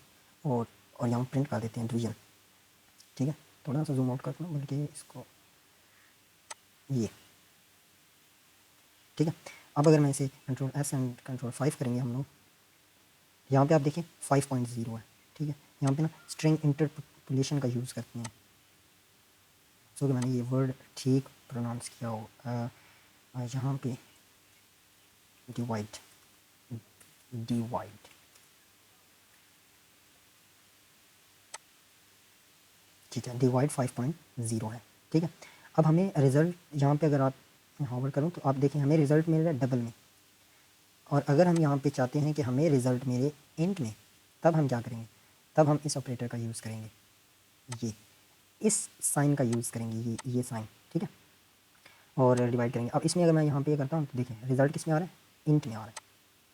और यहाँ प्रिंट कर देते हैं डिवीजन, ठीक है, थोड़ा सा जूम आउट करते हैं बल्कि इसको, ये ठीक है। अब अगर मैं इसे कंट्रोल एस एंड कंट्रोल 5 करेंगे हम लोग, यहाँ पे आप देखिए 5.0 है, ठीक है, यहाँ पे ना स्ट्रिंग इंटरपोलेशन का यूज़ करते हैं। सो कि मैंने ये वर्ड ठीक प्रोनाउंस किया हो। यहाँ पे डिवाइड, डिवाइड, ठीक है, डिवाइड 5.0 है, ठीक है। अब हमें रिज़ल्ट यहाँ पे अगर आप हावर करूँ तो आप देखें हमें रिज़ल्ट मिल रहा है डबल में, और अगर हम यहाँ पे चाहते हैं कि हमें रिज़ल्ट मिले इंट में, तब हम क्या करेंगे, तब हम इस ऑपरेटर का यूज़ करेंगे, ये इस साइन का यूज़ करेंगे, ये साइन, ठीक है, और डिवाइड करेंगे। अब इसमें अगर मैं यहाँ पे करता हूँ तो देखें रिज़ल्ट किस में आ रहा है, इंट में आ रहा है।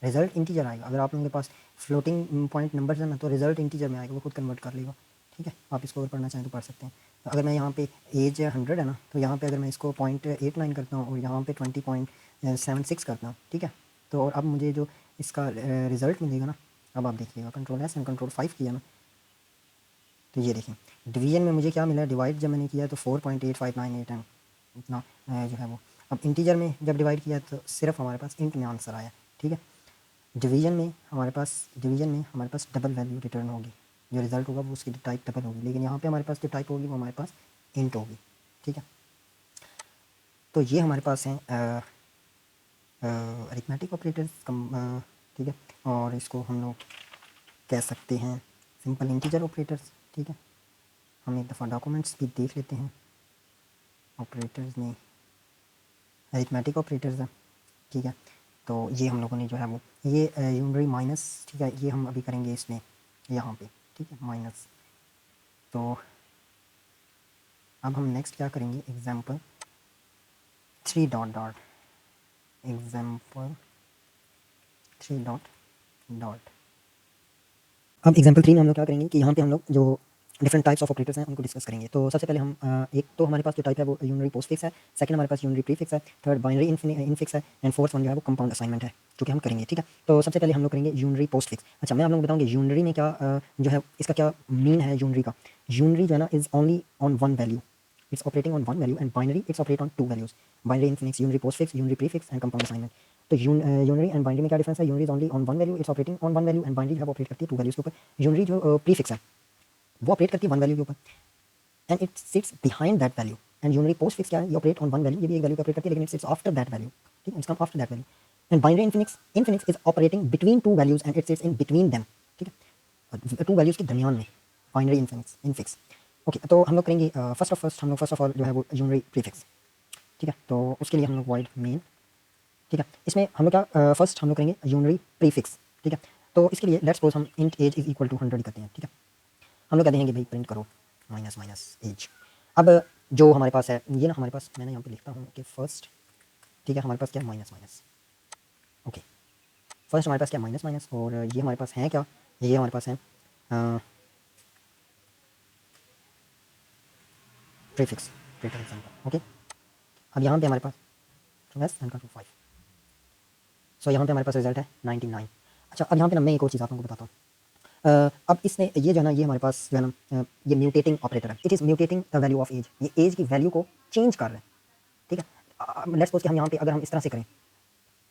रिज़ल्ट इंटीजर आएगा, अगर आप लोगों के पास फ्लोटिंग पॉइंट नंबर है ना तो रिज़ल्ट इंटीजर में आएगा, वो खुद कन्वर्ट कर लेगा, ठीक है। आप इसको अगर पढ़ना चाहें तो पढ़ सकते हैं। तो अगर मैं यहाँ पे एज 100 है ना, तो यहाँ पे अगर मैं इसको 0.89 करता हूँ और यहाँ पे 20.76 करता हूँ, ठीक है। तो और अब मुझे जो इसका रिज़ल्ट मिलेगा ना, अब आप देखिएगा कंट्रोल एस एंड कंट्रोल 5 किया ना, तो ये देखें डिवीजन में मुझे क्या मिला, डिवाइड जब मैंने किया तो 4.8598 एंड इतना जो है वो। अब इंटीजर में जब डिवाइड किया तो सिर्फ हमारे पास इंट में आंसर आया, ठीक है। डिवीजन में हमारे पास डबल वैल्यू रिटर्न होगी, जो रिज़ल्ट होगा वो उसकी टाइप डबल होगी, लेकिन यहाँ पे हमारे पास जो टाइप होगी वो हमारे पास इंट होगी, ठीक है। तो ये हमारे पास हैं अरिथमेटिक ऑपरेटर्स, ठीक है, और इसको हम लोग कह सकते हैं सिंपल इंटीजर ऑपरेटर्स, ठीक है। हम एक दफ़ा डॉक्यूमेंट्स भी देख लेते हैं। ऑपरेटर्स में अरिथमेटिक ऑपरेटर्स हैं, ठीक है। तो ये हम लोगों ने जो है वो ये यूनरी माइनस, ठीक है, ये हम अभी करेंगे इसमें यहाँ पे, ठीक है, माइनस। तो अब हम नेक्स्ट क्या करेंगे, example 3 dot dot, example 3 dot dot. अब एग्जाम्पल 3 में हम लोग क्या करेंगे कि यहाँ पे हम लोग जो डिफरेंट टाइप्स ऑफ ऑपरेटर्स हैं उनको डिस्कस करेंगे। तो सबसे पहले हम एक तो हमारे पास जो टाइप है वो यूनरी पोस्टफिक्स है, सेकंड हमारे पास यूनरी प्रीफिक्स है, थर्ड बाइनरी इनफिक्स है, एंड फोर्थ वन जो है वो कंपाउंड असाइनमेंट है, जो कि हम करेंगे, ठीक है। तो सबसे पहले हम लोग करेंगे यूनरी पोस्टफिक्स। अच्छा, मैं आप लोगों को बताऊँगी यूनरी में क्या जो है इसका क्या मीन है यूनरी का। यूनरी जो है ना is only on one value, it's operating on one value, and binary it's operate on two values, binary infinix, unary postfix, unary prefix and compound assignment। तो यूनरी एंड बाइनरी में क्या डिफरेंस है, unary is only on one value, it's operating on one value, and binary है ऑपरेट करती है टू वैल्यूज के ऊपर। यूनरी जो प्रीफिक्स है वो ऑपरेट करती है वन वैल्यू के ऊपर, and it sits behind that value. And unary postfix क्या है, ये ऑपरेट ऑन वन वैल्यू, ये भी एक वैल्यू पे ऑपरेट करती है, लेकिन it sits after that value, ठीक है, it's come after that value. And binary Infinix is operating between two values and it sits in between them, ठीक है, टू वैल्यूज के दरमियान में, बाइनरी इनफिक्स। ओके, तो हम लोग करेंगे फर्स्ट ऑफ ऑल जो है वो यूनरी प्रीफिक्स, ठीक है। तो उसके लिए हम लोग वॉइड मेन, ठीक है, इसमें हम लोग क्या फर्स्ट हम लोग करेंगे यूनरी प्रीफिक्स, ठीक है। तो इसके लिए लेट्स सपोज हम int age is equal to 100 करते हैं, ठीक है। हम लोग कहते हैं कि भाई प्रिंट करो माइनस माइनस एज। अब जो हमारे पास है ये ना, हमारे पास मैंने यहाँ पे लिखता हूँ कि फर्स्ट, ठीक है, हमारे पास क्या है माइनस माइनस, ओके, फर्स्ट हमारे पास क्या माइनस माइनस, और ये हमारे पास है क्या, ये हमारे पास है प्रीफिक्स, एग्जाम्पल, ओके। अब यहाँ पे हमारे पास कंट्रोल 5, सो यहाँ पे हमारे पास रिजल्ट है 99। अच्छा, अब यहाँ पे ना मैं एक और चीज़ आप लोगों को बताता हूँ। अब इसने ये जो है ना, ये हमारे पास जो है ना ये म्यूटेटिंग ऑपरेटर है, it is mutating the value of age, ये एज की वैल्यू को चेंज कर रहे हैं, ठीक है। लेट्स सपोज कि हम यहाँ पे अगर हम इस तरह से करें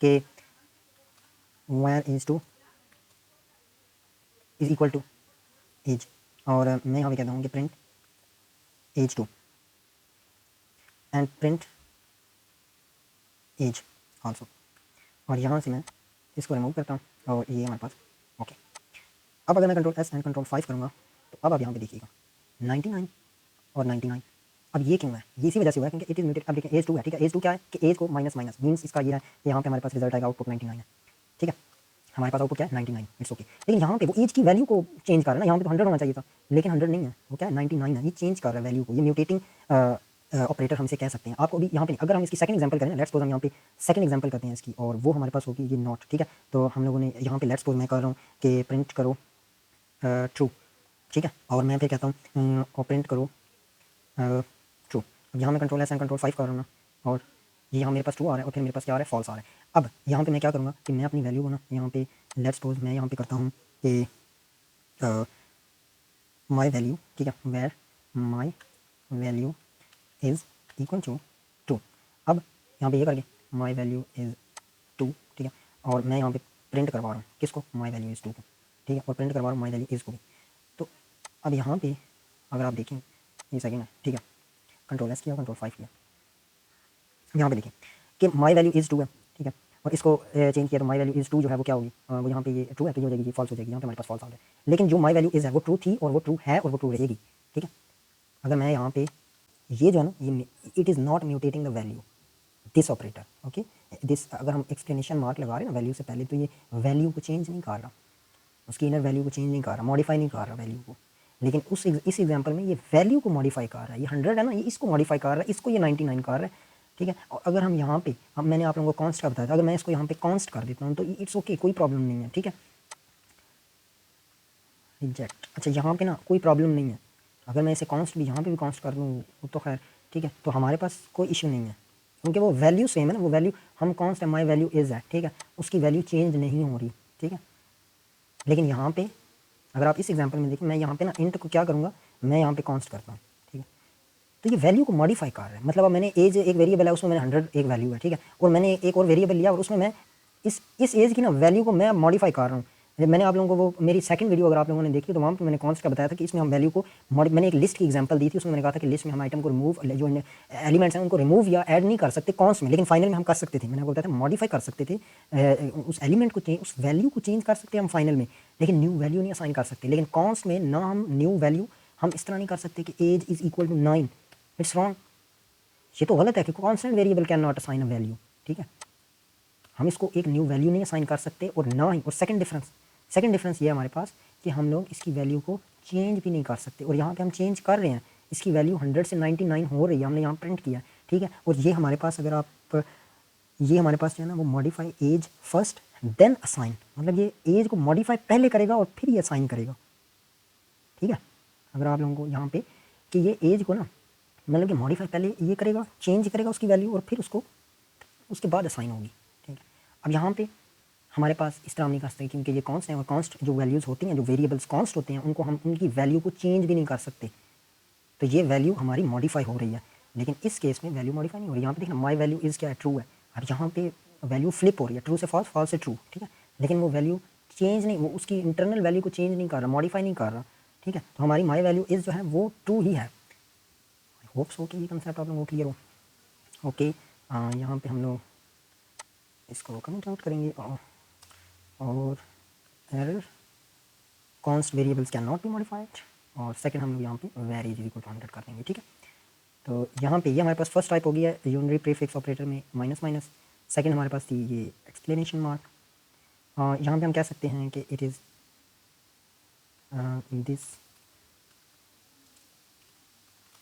कि var age two is equal to age, और मैं यहाँ पे कहता हूँ कि print age two and print age also, और यहाँ से मैं इसको रिमूव करता हूँ और ये हमारे पास ओके। अब अगर मैं कंट्रोल एस एंड कंट्रोल 5 करूँगा तो अब आप यहाँ पे देखिएगा 99 और 99। अब ये क्यों है, ये इसी वजह से हुआ है क्योंकि इट इज म्यूटेड। अब देखिए एज 2 है, ठीक है, एज 2 क्या है कि एज को माइनस माइनस मीन्स इसका ये है कि यहाँ पे हमारे पास रिजल्ट आएगा आउटपुट 99 है, ठीक है, हमारे पास आउटपुट क्या है 99, इट्स ओके। लेकिन यहाँ पे वो एज की वैल्यू को चेंज कर रहा है ना, यहाँ पे तो 100 होना चाहिए था, लेकिन 100 नहीं है, वो क्या है 99 है, ये चेंज कर रहा है वैल्यू को, ये म्यूटेटिंग ऑपरेटर हमसे कह सकते हैं। आपको अभी यहाँ पे अगर हम इसकी सेकंड एग्जांपल करें, लेट्स सपोज हम यहाँ पे सेकंड एग्जांपल करते हैं इसकी, और वो हमारे पास होगी ये नॉट, ठीक है। तो हम लोगों ने यहाँ पे लेट्स सपोज मैं कर रहा हूँ कि प्रिंट करो ट्रू, ठीक है, और मैं फिर कहता हूँ और प्रिंट करो ट्रू। अब यहाँ मैं कंट्रोल एस एंड कंट्रोल 5 कर रहा हूँ ना, और ये यहाँ मेरे पास ट्रू आ रहा है और फिर मेरे पास क्या आ रहा है फॉल्स आ रहा है। अब यहाँ पे मैं क्या करूँगा कि मैं अपनी वैल्यू को ना यहाँ पे लेट्स सपोज मैं यहाँ पे करता हूँ कि माई वैल्यू, ठीक है, var my value is equal to two. अब यहाँ पे ये करके माई वैल्यू इज़ टू, ठीक है, और मैं यहाँ पे प्रिंट करवा रहा हूँ किसको, माई वैल्यू इज़ टू को, ठीक है, और प्रिंट करवा रहा हूँ माई वैल्यू इज़ को भी। तो अब यहाँ पे अगर आप देखें, ये सेकंड है, ठीक है, कंट्रोल एस किया, कंट्रोल 5 किया, यहाँ पे देखें कि माई वैल्यू इज़ 2 है, ठीक है, और इसको चेंज किया तो माई वैल्यू इज़ 2 जो है वो क्या होगी, वो यहाँ पे ये ट्रू है तो ये हो जाएगी, ये फॉल्स हो जाएगी, यहाँ पे हमारे पास फॉल्स आ गया। लेकिन जो माई वैल्यू इज़ है वो ट्रू थी और वो ट्रू है और वो ट्रू रहेगी, ठीक है। अगर मैं यहाँ पे ये जो है ना, ये it is not mutating the value this operator, okay, this अगर हम एक्सप्लेनेशन मार्क लगा रहे हैं ना वैल्यू से पहले, तो ये वैल्यू को चेंज नहीं कर रहा, उसकी इनर वैल्यू को चेंज नहीं कर रहा, मॉडिफाई नहीं कर रहा वैल्यू को। लेकिन इस एग्जांपल में ये वैल्यू को मॉडिफाई कर रहा है, ये 100 है ना, ये इसको मॉडिफाई कर रहा है, इसको ये 99 कर रहा है, ठीक है। और अगर हम यहाँ पे, हम मैंने आप लोगों को कॉन्स्ट का बताया था, अगर मैं इसको यहाँ पे कॉन्स्ट कर देता हूँ तो इट्स ओके, कोई प्रॉब्लम नहीं है, ठीक है। रिजेक्ट, अच्छा यहाँ पे ना कोई प्रॉब्लम नहीं है, अगर मैं इसे कॉन्स्ट भी यहाँ पे भी कॉन्स्ट कर दूँ वो तो खैर ठीक है, तो हमारे पास कोई इशू नहीं है, क्योंकि वो वैल्यू सेम है ना, वो वैल्यू हम कॉन्स्ट है, माई वैल्यू इज़ है, ठीक है, उसकी वैल्यू चेंज नहीं हो रही, ठीक है। लेकिन यहाँ पे अगर आप इस एग्जांपल में देखिए, मैं यहाँ पे ना इंट को क्या करूँगा, मैं यहाँ पे कॉन्स्ट करता हूँ, ठीक है, तो ये वैल्यू को मॉडिफाई कर रहा है। मतलब अब मैंने एज एक वेरिएबल है, उसमें मैंने 100 एक वैल्यू है, ठीक है, और मैंने एक और वेरिएबल लिया और उसमें मैं इस एज की ना वैल्यू को मैं मॉडिफाई कर रहा हूँ। मैंने आप लोगों को वो मेरी सेकंड वीडियो अगर आप लोगों ने देखी तो वहाँ पर मैंने कॉन्स्ट का बताया था कि इसमें हम वैल्यू को मैंने एक लिस्ट की एग्जांपल दी थी, उसमें मैंने कहा था कि लिस्ट में हम आइटम को रिमूव, जो एलिमेंट्स हैं उनको रिमूव या ऐड नहीं कर सकते कॉन्स्ट में, लेकिन फाइनल में हम कर सकते थे। मैंने आपको बताया था मॉडिफाई कर सकते थे, उस एलिमेंट को चेंज, उस वैल्यू को चेंज कर सकते हैं हम फाइनल में, लेकिन न्यू वैल्यू नहीं असाइन कर सकते। लेकिन कॉन्स्ट में ना हम न्यू वैल्यू हम इस तरह नहीं कर सकते कि age is equal to 9, it's wrong, ये तो गलत है कि constant variable can not assign a value, ठीक है, हम इसको एक न्यू वैल्यू नहीं असाइन कर सकते, और ना ही, और सेकंड डिफरेंस ये है हमारे पास कि हम लोग इसकी वैल्यू को चेंज भी नहीं कर सकते, और यहाँ पे हम चेंज कर रहे हैं, इसकी वैल्यू 100 से 99 हो रही है, हमने यहाँ प्रिंट किया, ठीक है। और ये हमारे पास, अगर आप ये हमारे पास जो है ना वो modify age first then assign, मतलब ये एज को मॉडिफाई पहले करेगा और फिर ये असाइन करेगा, ठीक है। अगर आप लोगों को यहाँ पे कि ये एज को ना मतलब कि मॉडिफाई पहले ये करेगा, चेंज करेगा उसकी वैल्यू, और फिर उसको उसके बाद असाइन होगी, ठीक है। अब यहाँ पे हमारे पास इस तरह नहीं कर सकते, क्योंकि ये कॉन्स्ट है, और कॉन्स्ट जो वैल्यूज़ होती हैं, जो वेरिएबल्स कॉन्स्ट होते हैं, उनको हम उनकी वैल्यू को चेंज भी नहीं कर सकते, तो ये वैल्यू हमारी मॉडिफाई हो रही है। लेकिन इस केस में वैल्यू मॉडिफाई नहीं हो रही, यहाँ पे देखना माई वैल्यू इज़ क्या है, ट्रू है, अब यहाँ पे वैल्यू फ्लिप हो रही है, ट्रू से फॉल्स, फॉल्स से ट्रू, ठीक है, लेकिन वो वैल्यू चेंज नहीं, वो उसकी इंटरनल वैल्यू को चेंज नहीं कर रहा, मॉडिफाई नहीं कर रहा, ठीक है। तो हमारी माई वैल्यू इज़ जो है वो ट्रू ही है। आई होप सो कि ये कंसेप्ट आप लोगों को क्लियर हो। ओके, यहाँ पे हम लोग इसको कमेंट आउट करेंगे, और error const variables can not be modified, और सेकंड हम लोग यहाँ पे वेरी इज इक्वल टू 100 कर देंगे, ठीक है। तो यहाँ पे ये हमारे पास फर्स्ट टाइप हो गया है यूनरी प्रीफिक्स ऑपरेटर में माइनस माइनस, सेकंड हमारे पास थी ये एक्सप्लेनेशन मार्क, यहाँ पे हम कह सकते हैं कि it is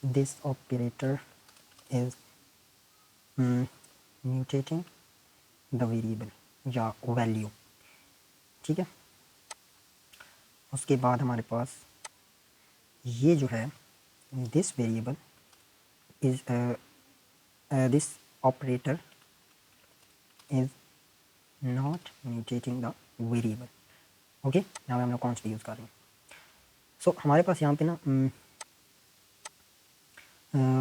this operator is mutating the variable या वैल्यू, ठीक है। उसके बाद हमारे पास ये जो है this variable is this operator is not mutating the variable, okay, यहाँ पे हम लोग कॉन्स्ट यूज़ कर रहे हैं। सो हमारे पास यहाँ पे ना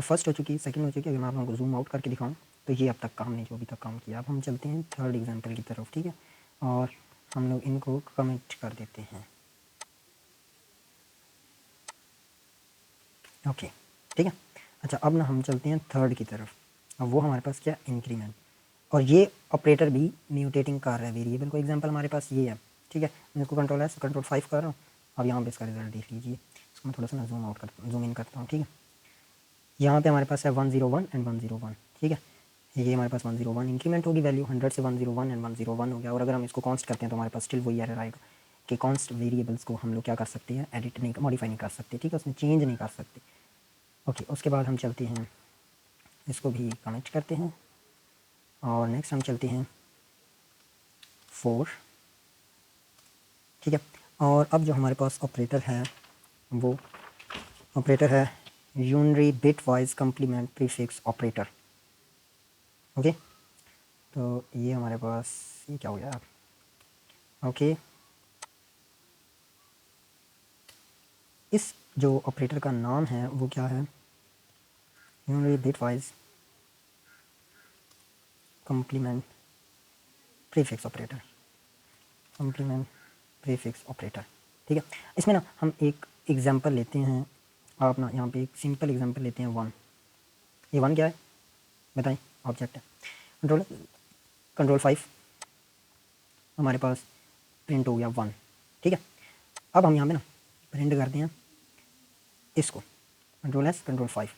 फर्स्ट हो चुकी, सेकंड हो चुकी, अगर मैं आप लोगों को जूम आउट करके दिखाऊँ तो ये अब तक का हमने जो अभी तक काम किया। अब हम चलते हैं थर्ड एग्जांपल की तरफ, ठीक है, और हम लोग इनको कमेंट कर देते हैं, ओके, ठीक है। अच्छा, अब ना हम चलते हैं थर्ड की तरफ, अब वो हमारे पास क्या, इंक्रीमेंट, और ये ऑपरेटर भी म्यूटेटिंग कर रहा है वेरिएबल को। एग्जांपल हमारे पास ये है, ठीक है, मैं इसको कंट्रोल S कंट्रोल 5 कर रहा हूँ। अब यहाँ पे इसका रिजल्ट देख लीजिए, इसको मैं थोड़ा सा ना जूम इन करता हूँ, ठीक है। यहाँ पे हमारे पास है 101 एंड 101, ठीक है, ये हमारे पास 101 इंक्रीमेंट होगी, वैल्यू 100 से 101 एंड 101 हो गया। और अगर हम इसको कॉन्स्ट करते हैं तो हमारे पास स्टिल वही एरर आएगा कि कॉन्स्ट वेरिएबल्स को हम लोग क्या कर सकते हैं, एडिट नहीं, मॉडिफाई नहीं कर सकते, ठीक है, उसमें चेंज नहीं कर सकते। ओके, उसके बाद हम चलते हैं, इसको भी कमेंट करते हैं, और नेक्स्ट हम चलते हैं 4, ठीक है। और अब जो हमारे पास ऑपरेटर है वो ऑपरेटर है unary bitwise complement prefix operator, okay. तो ये हमारे पास ये क्या हो गया, ओके, इस जो ऑपरेटर का नाम है वो क्या है, unary bitwise complement prefix operator, complement prefix operator, ठीक है। इसमें ना हम एक एग्जांपल लेते हैं, आप ना यहाँ पे एक सिंपल एग्जांपल लेते हैं 1। ये 1 क्या है बताएं, ऑब्जेक्ट है। कंट्रोल 5 हमारे पास प्रिंट हो गया 1, ठीक है। अब हम यहाँ पे ना प्रिंट करते हैं इसको, कंट्रोल एस कंट्रोल 5,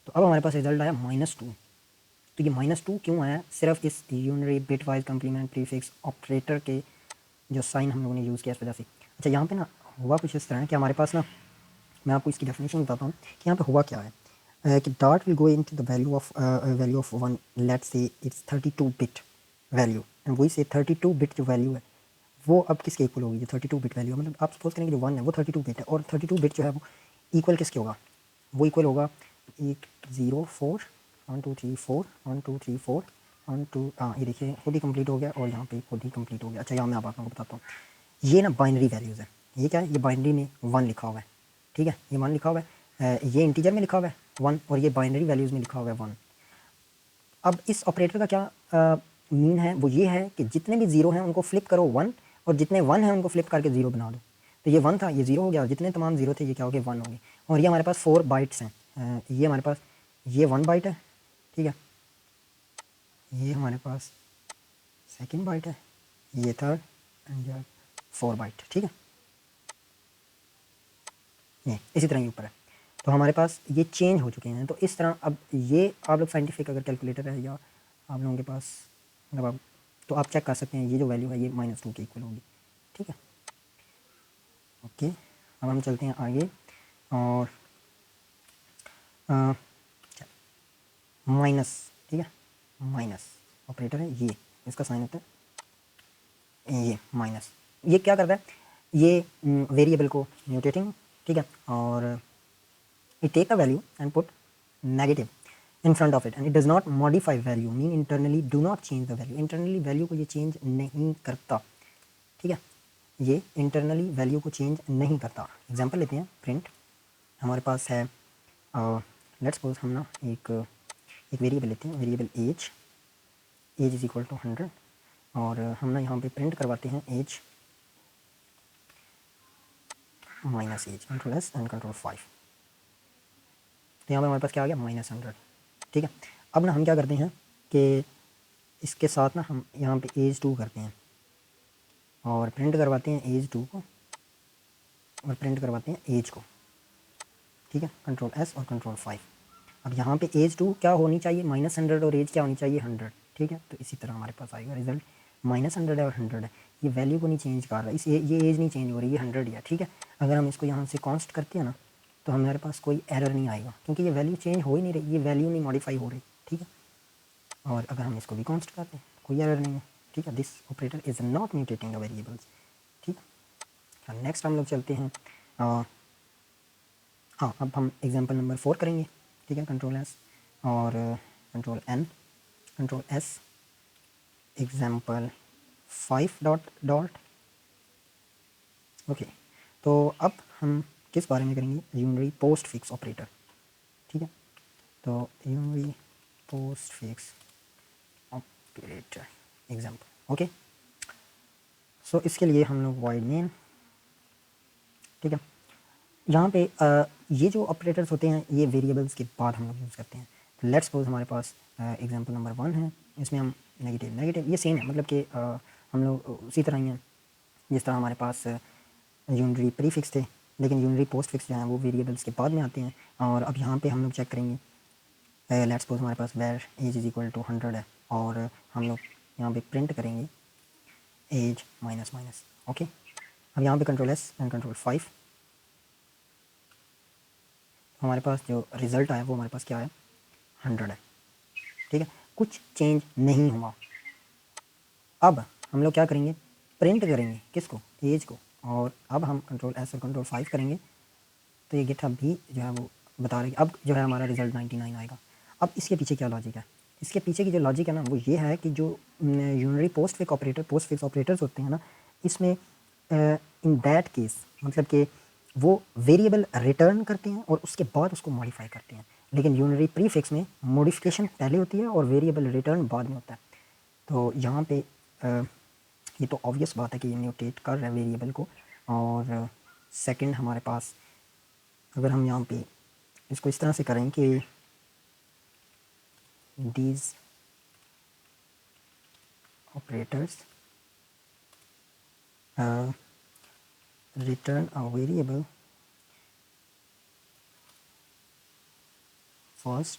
तो अब हमारे पास रिजल्ट आया -2। तो ये -2 क्यों आया, सिर्फ इस unary bitwise complement prefix operator के जो साइन हम लोगों ने यूज़ किया इस वजह से। अच्छा यहाँ पे ना हुआ कुछ इस तरह है कि हमारे पास ना, मैं आपको इसकी डेफिनेशन बताता हूँ कि यहाँ पे हुआ क्या है कि dot will go into the value of 1, let's say it's 32 bit value, and वही से 32 बिट जो वैल्यू है वो अब किसके इक्वल होगी, जो 32 बिट वैल्यू है, मतलब आप सपोज करेंगे जो 1 है वो 32 बिट है, और 32 बिट जो है वो इक्वल किसके होगा, वो इक्वल होगा 8 0 4 1 2 3 4 1 2 3 4 1 2, हाँ ये देखिए खुद ही कंप्लीट हो गया और यहाँ पे खुद ही कंप्लीट हो गया। अच्छा यहाँ मैं आप लोगों को बताता हूँ, ये ना बाइनरी वैल्यूज़ है, ये क्या है, ये बाइनरी में 1 लिखा हुआ है, ठीक है, ये 1 लिखा हुआ है, ये इंटीजर में लिखा हुआ है 1, और ये बाइनरी वैल्यूज़ में लिखा हुआ है 1। अब इस ऑपरेटर का क्या मीन है, वो ये है कि जितने भी ज़ीरो हैं उनको फ्लिप करो 1, और जितने 1 हैं उनको फ्लिप करके 0 बना दो। तो ये 1 था, ये 0 हो गया, और जितने तमाम 0 थे ये क्या हो गए 1 हो गए। और ये हमारे पास 4 बाइट्स हैं, ये हमारे पास ये 1 बाइट है, ठीक है, ये हमारे पास सेकंड बाइट है, ये थर्ड, एंड ये 4 बाइट, ठीक है, ये इसी तरह ये ऊपर है। तो हमारे पास ये चेंज हो चुके हैं। तो इस तरह अब ये आप लोग साइंटिफिक अगर कैलकुलेटर है या आप लोगों के पास मतलब आप, तो आप चेक कर सकते हैं ये जो वैल्यू है ये -2 के इक्वल होगी, ठीक है। ओके अब हम चलते हैं आगे, और माइनस, ठीक है, माइनस ऑपरेटर है ये, इसका साइन होता है ये माइनस। ये क्या करता है, ये वेरिएबल को म्यूटेटिंग, ठीक है, और it take a value and put negative in front of it and it does not modify value, mean internally do not change the value, internally value को ये change नहीं करता, ठीक है, ये internally value को change नहीं करता। एग्जांपल लेते हैं, प्रिंट हमारे पास है, लेट्स सपोज हम ना एक वेरिएबल लेते हैं, variable age is equal to 100, और हम ना यहाँ पे प्रिंट करवाते हैं age minus age, control S and control 5, तो यहाँ पे हमारे पास क्या आ गया -100, ठीक है। अब ना हम क्या करते हैं कि इसके साथ ना हम यहाँ पे एज 2 करते हैं और प्रिंट करवाते हैं एज 2 को, और प्रिंट करवाते हैं एज को, ठीक है, कंट्रोल एस और कंट्रोल 5। अब यहाँ पे एज 2 क्या होनी चाहिए -100, और एज क्या होनी चाहिए 100, ठीक है। तो इसी तरह हमारे पास आएगा रिजल्ट -100 है और 100 है, ये वैल्यू को नहीं चेंज कर रहा, ये एज नहीं चेंज हो रही, ये 100 ही है, ठीक है। अगर हम इसको यहाँ से कॉन्स्ट करते हैं ना तो हमारे पास कोई एरर नहीं आएगा, क्योंकि ये वैल्यू चेंज हो ही नहीं रही, ये वैल्यू नहीं मॉडिफाई हो रही, ठीक है। और अगर हम इसको भी कॉन्स्ट करते हैं कोई एरर नहीं है, ठीक है, this operator is not mutating the variables, ठीक है। नेक्स्ट हम लोग चलते हैं, हाँ अब हम एग्जांपल नंबर 4 करेंगे, ठीक है, कंट्रोल एस और control N control S, example 5 dot dot. Okay तो अब हम किस बारे में करेंगे, यूनरी पोस्ट फिक्स ऑपरेटर, ठीक है। तो unary postfix operator example, okay. So इसके लिए हम लोग वॉइड मेन, ठीक है, यहाँ पे ये जो ऑपरेटर्स होते हैं ये वेरिएबल्स के बाद हम लोग यूज़ करते हैं। तो लेट्स सपोज हमारे पास एग्जांपल नंबर 1 है, इसमें हम नेगेटिव ये सेम है, मतलब कि हम लोग उसी तरह ही हैं जिस तरह हमारे पास यूनरी प्रीफिक्स थे, लेकिन यूनरी पोस्ट फिक्स जो हैं वो वेरिएबल्स के बाद में आते हैं। और अब यहाँ पे हम लोग चेक करेंगे, लेट्स सपोज हमारे पास var age is equal to 100 है, और हम लोग यहाँ पे प्रिंट करेंगे एज माइनस माइनस, ओके। अब यहाँ पे कंट्रोल एस एंड कंट्रोल 5, हमारे पास जो रिज़ल्ट आया वो हमारे पास क्या है 100 है, ठीक है, कुछ चेंज नहीं हुआ। अब हम लोग क्या करेंगे, प्रिंट करेंगे किसको, एज को, और अब हम कंट्रोल एस और कंट्रोल 5 करेंगे तो ये गिटहब भी जो है वो बता रही है, अब जो है हमारा रिज़ल्ट 99 आएगा। अब इसके पीछे क्या लॉजिक है, इसके पीछे की जो लॉजिक है ना वो ये है कि जो यूनरी पोस्ट फिक्स ऑपरेटर्स होते हैं ना, इसमें इन दैट केस मतलब कि वो वेरिएबल रिटर्न करते हैं और उसके बाद उसको मॉडिफाई करते हैं, लेकिन यूनरी प्रीफिक्स में मॉडिफिकेशन पहले होती है और वेरिएबल रिटर्न बाद में होता है। तो यहाँ पे ये तो ऑब्वियस बात है कि ये म्यूटेट कर रहा है वेरिएबल को, और सेकंड हमारे पास अगर हम यहाँ पे इसको इस तरह से करें कि these operators return a variable first,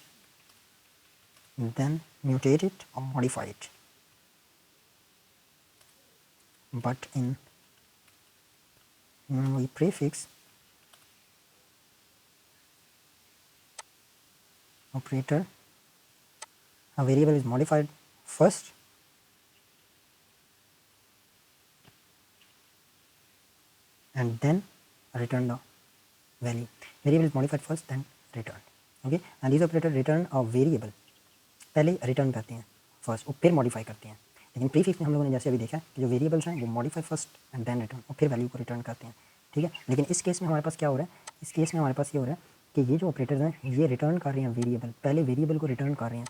then mutate it or modify it. But when we prefix operator, a variable is modified first and then return the value. Variable is modified first, then return. Okay, and these operator return a variable. पहले रिटर्न करते हैं फर्स्ट और फिर मॉडिफाई करते हैं, लेकिन प्रीफिक्स में हम लोगों ने जैसे अभी देखा कि जो वेरिएबल्स हैं वो modify first and then return और फिर वैल्यू को रिटर्न करते हैं, ठीक है। लेकिन इस केस में हमारे पास क्या हो रहा है, इस केस में हमारे पास ये हो रहा है कि ये जो ऑपरेटर्स हैं ये रिटर्न कर रहे हैं वेरिएबल, पहले वेरिएबल को रिटर्न कर रहे हैं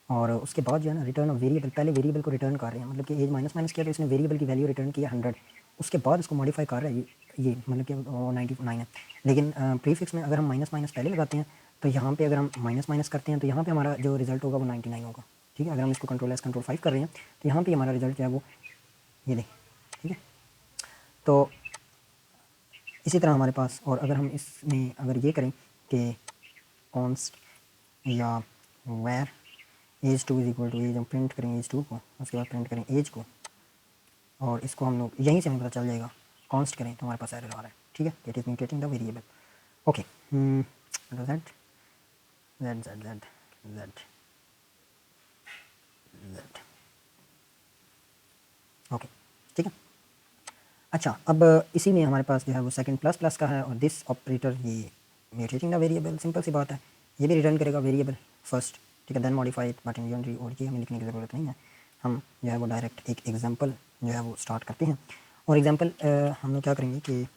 और उसके बाद जो है ना रिटर्न ऑफ वेरिएबल, पहले वेरिएबल को रिटर्न कर रहे हैं, मतलब कि एज माइनस माइनस किया तो इसने वेरिएबल की वैल्यू रिटर्न किया 100, उसके बाद उसको मॉडिफाई कर रहा है ये मतलब कि 99 है। लेकिन प्रीफिक्स में अगर हम माइनस माइनस पहले लगाते हैं तो यहाँ पे अगर हम माइनस माइनस करते हैं तो यहाँ पे हमारा जो रिजल्ट होगा वो 99 होगा, ठीक है। अगर हम इसको कंट्रोल एस कंट्रोल 5 कर रहे हैं तो यहाँ पे हमारा रिजल्ट जो है वो ये दें, ठीक है। तो इसी तरह हमारे पास, और अगर हम इसमें अगर ये करें कि कॉन्स्ट या var age 2 is equal to age, हम प्रिंट करें एज 2 को, उसके बाद प्रिंट करें एज को, और इसको हम लोग यहीं से हमें पता चल जाएगा कॉन्स्ट करें तो हमारे पास एरर आ रहा है, ठीक है। It is mutating the variable. Okay, Z Z Z Z Z Z, okay, ठीक है। अच्छा, अब इसी में हमारे पास जो है वो सेकंड प्लस प्लस का है और दिस ऑपरेटर ये म्यूटेटिंग द वेरिएबल, सिंपल सी बात है, ये भी रिटर्न करेगा वेरिएबल फर्स्ट, ठीक है, then modify it but in unary, और ये हमें लिखने की ज़रूरत नहीं है, हम जो है वो डायरेक्ट एक एग्जांपल जो है वो स्टार्ट करते हैं। और एग्जांपल हम लोग क्या करेंगे कि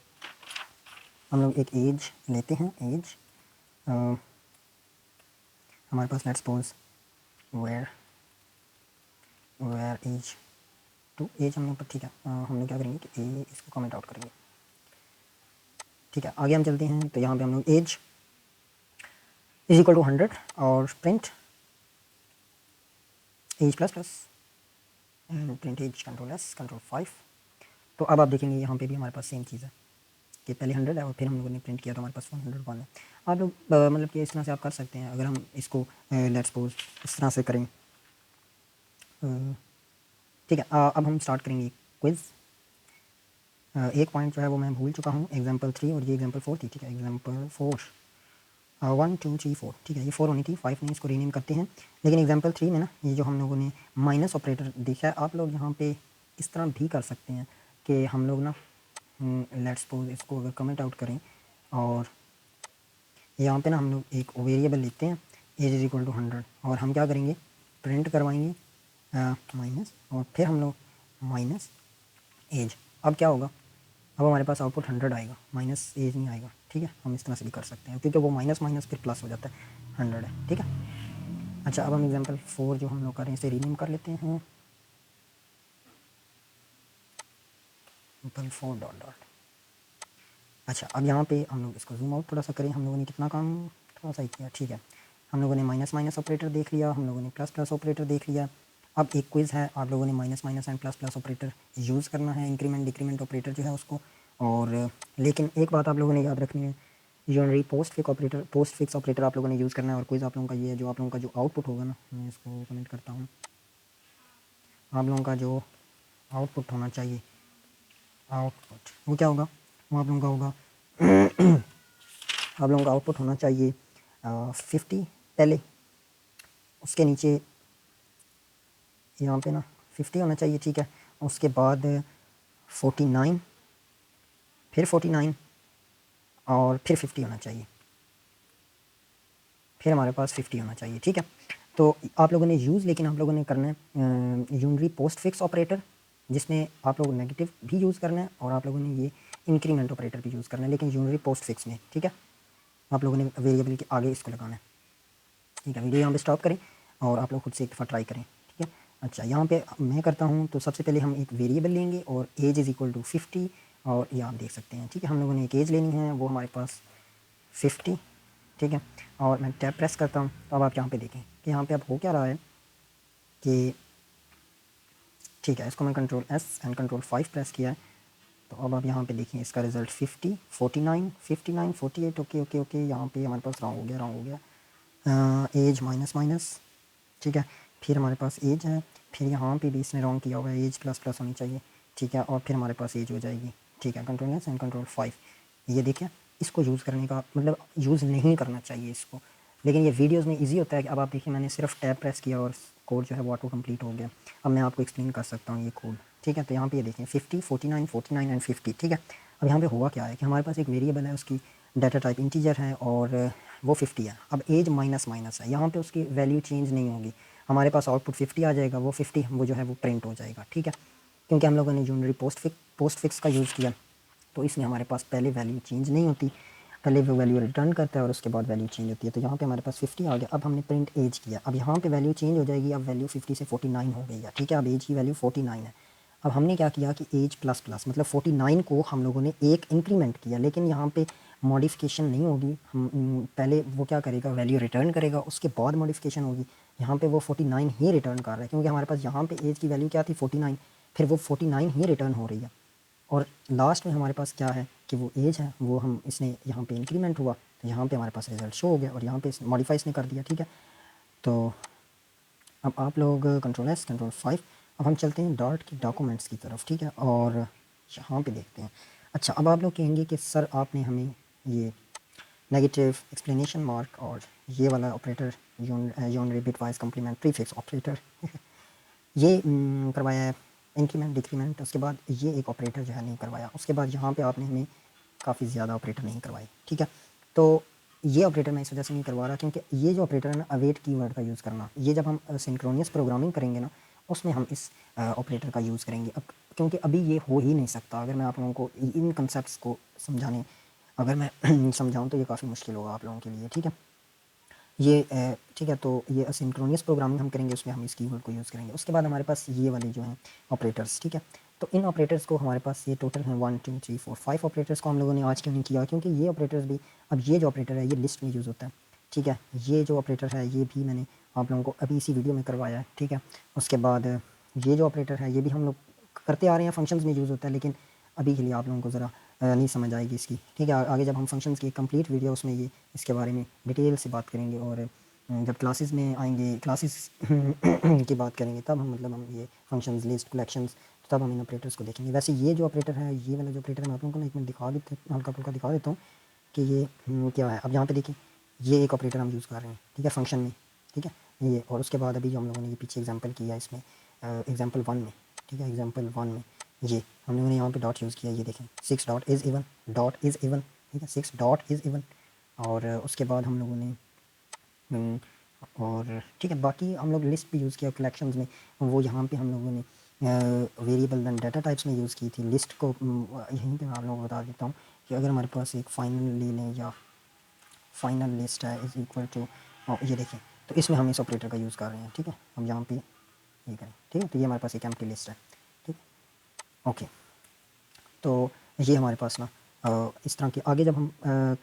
हम लोग एक एज लेते हैं, एज हमारे पास let's suppose var age two, age हम लोग, ठीक है, हम लोग क्या करेंगे कि ए इसको कमेंट आउट करेंगे, ठीक है। आगे हम चलते हैं तो यहाँ पे हम लोग एज इज इक्वल टू 100 और print age plus plus and print age control S control 5। तो अब आप देखेंगे यहाँ पे भी हमारे पास सेम चीज़ है कि पहले 100 है और फिर हम लोगों ने प्रिंट किया तो हमारे पास 101 है। आप लोग मतलब कि इस तरह से आप कर सकते हैं। अगर हम इसको लेट्स सपोज इस तरह से करें, ठीक है, अब हम स्टार्ट करेंगे क्विज़। एक पॉइंट जो है वो मैं भूल चुका हूँ, एग्जाम्पल 3 और ये एग्जाम्पल 4 थी, ठीक है, एग्जाम्पल 4 1 2 3 4, ठीक है, ये 4 होनी थी, 5 नहीं, इसको रीनेम करते हैं। लेकिन एग्जाम्पल 3 में ना ये जो हम लोगों ने माइनस ऑपरेटर देखा है, आप लोग यहाँ पे इस तरह भी कर सकते हैं कि हम लोग ना लेट्स सपोज इसको अगर कमेंट आउट करें और यहाँ पे ना हम लोग एक वेरिएबल लिखते हैं एज इज इक्वल टू 100 और हम क्या करेंगे प्रिंट करवाएंगे माइनस और फिर हम लोग माइनस एज। अब क्या होगा, अब हमारे पास आउटपुट 100 आएगा, माइनस एज नहीं आएगा, ठीक है। हम इस तरह से भी कर सकते हैं क्योंकि वो माइनस माइनस फिर प्लस हो जाता है, 100 है, ठीक है। अच्छा, अब हम एग्जाम्पल 4 जो हम लोग कर रहे हैं इसे रीनेम कर लेते हैं, एग्जाम्पल 4 डॉट डॉट। अच्छा, अब यहाँ पे हम लोग इसको जूम आउट थोड़ा सा करें, हम लोगों ने कितना काम थोड़ा सा ही किया, ठीक है। हम लोगों ने माइनस माइनस ऑपरेटर देख लिया, हम लोगों ने प्लस प्लस ऑपरेटर देख लिया। अब एक क्विज़ है, आप लोगों ने minus minus and plus plus operator use करना है, इंक्रीमेंट डिक्रीमेंट ऑपरेटर जो है उसको। और लेकिन एक बात आप लोगों ने याद रखनी है, यूनरी पोस्ट फिक्स ऑपरेटर आप लोगों ने यूज़ करना है। और क्विज़ आप लोगों का ये है, जो आप लोगों का जो आउटपुट होगा ना, मैं इसको कमेंट करता हूँ, आप लोगों का जो आउटपुट होना चाहिए, आउटपुट वो क्या होगा, वो आप लोगों का होगा आप लोगों का आउटपुट होना चाहिए 50 पहले, उसके नीचे यहाँ पे ना 50 होना चाहिए, ठीक है। उसके बाद 49, फिर 49 और फिर 50 होना चाहिए, फिर हमारे पास 50 होना चाहिए, ठीक है। तो आप लोगों ने यूज़, लेकिन आप लोगों ने करना है यूनरी पोस्ट फिक्स ऑपरेटर, जिसमें आप लोग नेगेटिव भी यूज़ करना है और आप लोगों ने ये इंक्रीमेंट ऑपरेटर भी यूज़ करना है, लेकिन यूनरी पोस्ट फिक्स में, ठीक है। आप लोगों ने वेरिएबल के आगे इसको लगाना है, ठीक है। वीडियो यहाँ पे स्टॉप करें और आप लोग खुद से एक दफ़ा ट्राई करें, ठीक है। अच्छा, यहाँ पे मैं करता हूँ तो सबसे पहले हम एक वेरिएबल लेंगे और एज इज़ इक्वल टू 50 और ये आप देख सकते हैं, ठीक है। हम लोगों ने एक एज लेनी है, वो हमारे पास 50, ठीक है। और मैं टैब प्रेस करता हूँ, तो अब आप यहाँ पे देखें कि यहाँ पे अब हो क्या रहा है कि ठीक है, इसको मैं control S and control 5 press किया है, तो अब आप यहाँ पे देखिए इसका रिज़ल्ट 50, 49, 59, 48, ओके ओके ओके। यहाँ पे हमारे पास रॉन्ग हो गया एज माइनस माइनस, ठीक है। फिर हमारे पास एज है, फिर यहाँ पे भी इसने रॉन्ग किया हुआ है, एज प्लस प्लस होनी चाहिए, ठीक है। और फिर हमारे पास एज हो जाएगी, ठीक है। कंट्रोल S एंड कंट्रोल 5, ये देखिए इसको यूज़ करने का मतलब यूज़ नहीं करना चाहिए इसको, लेकिन ये वीडियोस में इजी होता है कि अब आप देखिए मैंने सिर्फ टैब प्रेस किया और कोड जो है वो ऑटो कंप्लीट हो गया। अब मैं आपको एक्सप्लेन कर सकता हूँ ये कोड, ठीक है। तो यहाँ पे ये देखें 50, 49, 49 एंड 50, ठीक है। अब यहाँ पे हुआ क्या है कि हमारे पास एक वेरिएबल है, उसकी डाटा टाइप इंटीजर है और वो 50 है। अब एज माइनस माइनस है, यहाँ पे उसकी वैल्यू चेंज नहीं होगी, हमारे पास आउटपुट 50 आ जाएगा, वो 50 वो जो है वो प्रिंट हो जाएगा, ठीक है। क्योंकि हम लोगों ने यूनरी पोस्ट फिक्स का यूज़ किया, तो इसमें हमारे पास पहले वैल्यू चेंज नहीं होती, पहले वो वैल्यू रिटर्न करता है और उसके बाद वैल्यू चेंज होती है। तो यहाँ पे हमारे पास 50 आ गया, अब हमने प्रिंट एज किया, अब यहाँ पे वैल्यू चेंज हो जाएगी, अब वैल्यू 50 से 49 हो गई है, ठीक है। अब एज की वैल्यू 49 है। अब हमने क्या किया कि एज प्लस प्लस मतलब 49 को हम लोगों ने एक इंक्रीमेंट किया, लेकिन यहाँ पे मॉडिफिकेशन नहीं होगी। हम पहले वो क्या करेगा, वैल्यू रिटर्न करेगा, उसके बाद मॉडिफिकेशन होगी। यहाँ पे वो 49 ही रिटर्न कर रहा है, क्योंकि हमारे पास यहाँ पे एज की वैल्यू क्या थी 49, फिर वो 49 ही रिटर्न हो रही है। और लास्ट में हमारे पास क्या है कि वो एज है, वो हम इसने यहाँ पे इंक्रीमेंट हुआ, तो यहाँ पे हमारे पास रिज़ल्ट शो हो गया, और यहाँ पे मॉडिफाई इसने कर दिया, ठीक है। तो अब आप लोग कंट्रोल S कंट्रोल 5, अब हम चलते हैं डॉट की डॉक्यूमेंट्स की तरफ, ठीक है। और यहाँ पे देखते हैं। अच्छा, अब आप लोग कहेंगे कि सर आपने हमें ये नेगेटिव एक्सप्लेनेशन मार्क और ये वाला operator unary bitwise complement prefix operator ये करवाया है, इंक्रीमेंट डिक्रीमेंट, उसके बाद ये एक ऑपरेटर जो है नहीं करवाया, उसके बाद यहाँ पे आपने हमें काफ़ी ज़्यादा ऑपरेटर नहीं करवाए, ठीक है। तो ये ऑपरेटर मैं इस वजह से नहीं करवा रहा क्योंकि ये जो ऑपरेटर है ना, अवेट कीवर्ड का यूज़ करना, ये जब हम सिंक्रोनियस प्रोग्रामिंग करेंगे ना, उसमें हम इस ऑपरेटर का यूज़ करेंगे। अब क्योंकि अभी ये हो ही नहीं सकता, अगर मैं आप लोगों को इन कंसेप्ट को समझाने अगर मैं समझाऊँ तो ये काफ़ी मुश्किल होगा आप लोगों के लिए, ठीक है। ये ठीक है, तो ये असिंक्रोनियस प्रोग्रामिंग हम करेंगे, उसमें हम इस कीवर्ड को यूज़ करेंगे। उसके बाद हमारे पास ये वाले जो हैं ऑपरेटर्स, ठीक है। तो इन ऑपरेटर्स को हमारे पास ये टोटल हैं 1 2 3 4 5 ऑपरेटर्स को हम लोगों ने आज क्यों नहीं किया, क्योंकि ये ऑपरेटर्स भी, अब ये जो ऑपरेटर है ये लिस्ट में यूज़ होता है, ठीक है। ये जो ऑपरेटर है ये भी मैंने आप लोगों को अभी इसी वीडियो में करवाया है, ठीक है। उसके बाद ये जो ऑपरेटर है ये भी हम लोग करते आ रहे हैं, फंक्शंस में यूज़ होता है, लेकिन अभी के लिए आप लोगों को ज़रा नहीं समझ आएगी इसकी, ठीक है। आगे जब हम फंक्शंस की कंप्लीट वीडियो उसमें ये इसके बारे में डिटेल से बात करेंगे, और जब क्लासेस में आएंगे, क्लासेस की बात करेंगे, तब हम मतलब हम ये फंक्शंस लिस्ट कलेक्शंस, तो तब हम इन ऑपरेटर्स को देखेंगे। वैसे ये जो ऑपरेटर है, ये वाला जो ऑपरेटर है, मैं आप लोगों को एक मिनट दिखा देते हल्का फुल्का दिखा देता हूँ कि ये क्या है। अब यहाँ पे देखिए ये एक ऑपरेटर हम यूज़ कर रहे हैं, ठीक है, फंक्शन में, ठीक है ये। और उसके बाद अभी जो हम लोगों ने ये पीछे एग्जाम्पल किया इसमें एग्जाम्पल 1 में, ठीक है, एग्जाम्पल 1 में ये हम लोगों ने यहाँ पे डॉट यूज़ किया, ये देखें 6 dot is even, dot is even, ठीक है, 6 डॉट इज़ इवन। और उसके बाद हम लोगों ने और ठीक है, बाकी हम लोग लिस्ट भी यूज़ किया कलेक्शंस में, वो यहाँ पे हम लोगों ने वेरिएबल एंड डाटा टाइप्स में यूज़ की थी। लिस्ट को यहीं पे मैं आप लोगों को बता देता हूँ कि अगर हमारे पास एक फाइनल ले लें या फाइनल लिस्ट है इज़ इक्वल टू, ये देखें, तो इसमें हम इस ऑपरेटर का यूज़ कर रहे हैं, ठीक है। हम यहाँ पे ये करें, ठीक है, तो ये हमारे पास एक एम्प्टी लिस्ट है, ठीक, ओके। तो ये हमारे पास ना इस तरह के आगे जब हम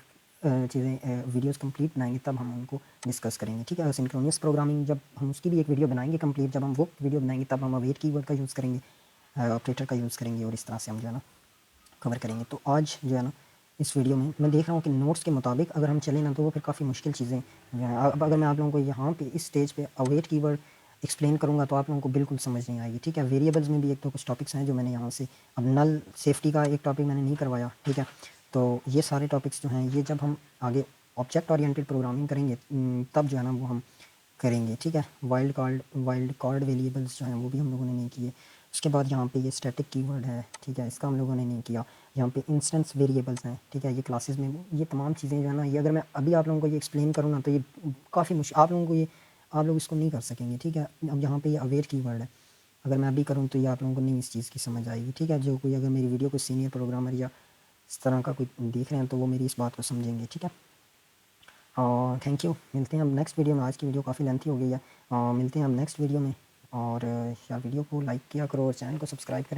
चीज़ें वीडियोस कंप्लीट बनाएंगे तब हम उनको डिस्कस करेंगे, ठीक है। सिंक्रोनियस प्रोग्रामिंग जब हम उसकी भी एक वीडियो बनाएंगे कंप्लीट, जब हम वो वीडियो बनाएंगे तब हम अवेट कीवर्ड का यूज़ करेंगे, ऑपरेटर का यूज़ करेंगे, और इस तरह से हम जो है ना कवर करेंगे। तो आज जो है ना इस वीडियो में मैं देख रहा हूँ कि नोट्स के मुताबिक अगर हम चलें ना तो वो फिर काफ़ी मुश्किल चीज़ें जो हैं। अब अगर मैं आप लोगों को यहाँ पे इस स्टेज पे अवेट कीवर्ड एक्सप्लेन करूँगा तो आप लोगों को बिल्कुल समझ नहीं आएगी, ठीक है। वेरिएबल्स में भी एक तो कुछ टॉपिक्स हैं जो मैंने यहाँ से, अब नल सेफ्टी का एक टॉपिक मैंने नहीं करवाया, ठीक है। तो ये सारे टॉपिक्स जो हैं ये जब हम आगे ऑब्जेक्ट ओरिएंटेड प्रोग्रामिंग करेंगे तब जो है ना वो हम करेंगे, ठीक है। वाइल्ड कार्ड वेरिएबल्स जो हैं वो भी हम लोगों ने नहीं किए। उसके बाद यहाँ पे ये स्टैटिक कीवर्ड है, ठीक है, इसका हम लोगों ने नहीं किया। यहाँ पे इंस्टेंस वेरिएबल्स हैं, ठीक है, ये क्लासेस में ये तमाम चीज़ें जो है ना, ये अगर मैं अभी आप लोगों को ये एक्सप्लेन करूँ ना तो ये काफ़ी मुश्किल, आप लोगों को ये आप लोग इसको नहीं कर सकेंगे, ठीक है। अब यहाँ पे ये अवेयर कीवर्ड है, अगर मैं अभी करूँ तो ये आप लोगों को नहीं इस चीज़ की समझ आएगी, ठीक है। जो कोई अगर मेरी वीडियो कोई सीनियर प्रोग्रामर या इस तरह का कोई देख रहे हैं तो वो मेरी इस बात को समझेंगे, ठीक है। और थैंक यू, मिलते हैं अब नेक्स्ट वीडियो में। आज की वीडियो काफ़ी लेंथी हो गई है, मिलते हैं अब नेक्स्ट वीडियो में। और यार वीडियो को लाइक किया करो और चैनल को सब्सक्राइब करें।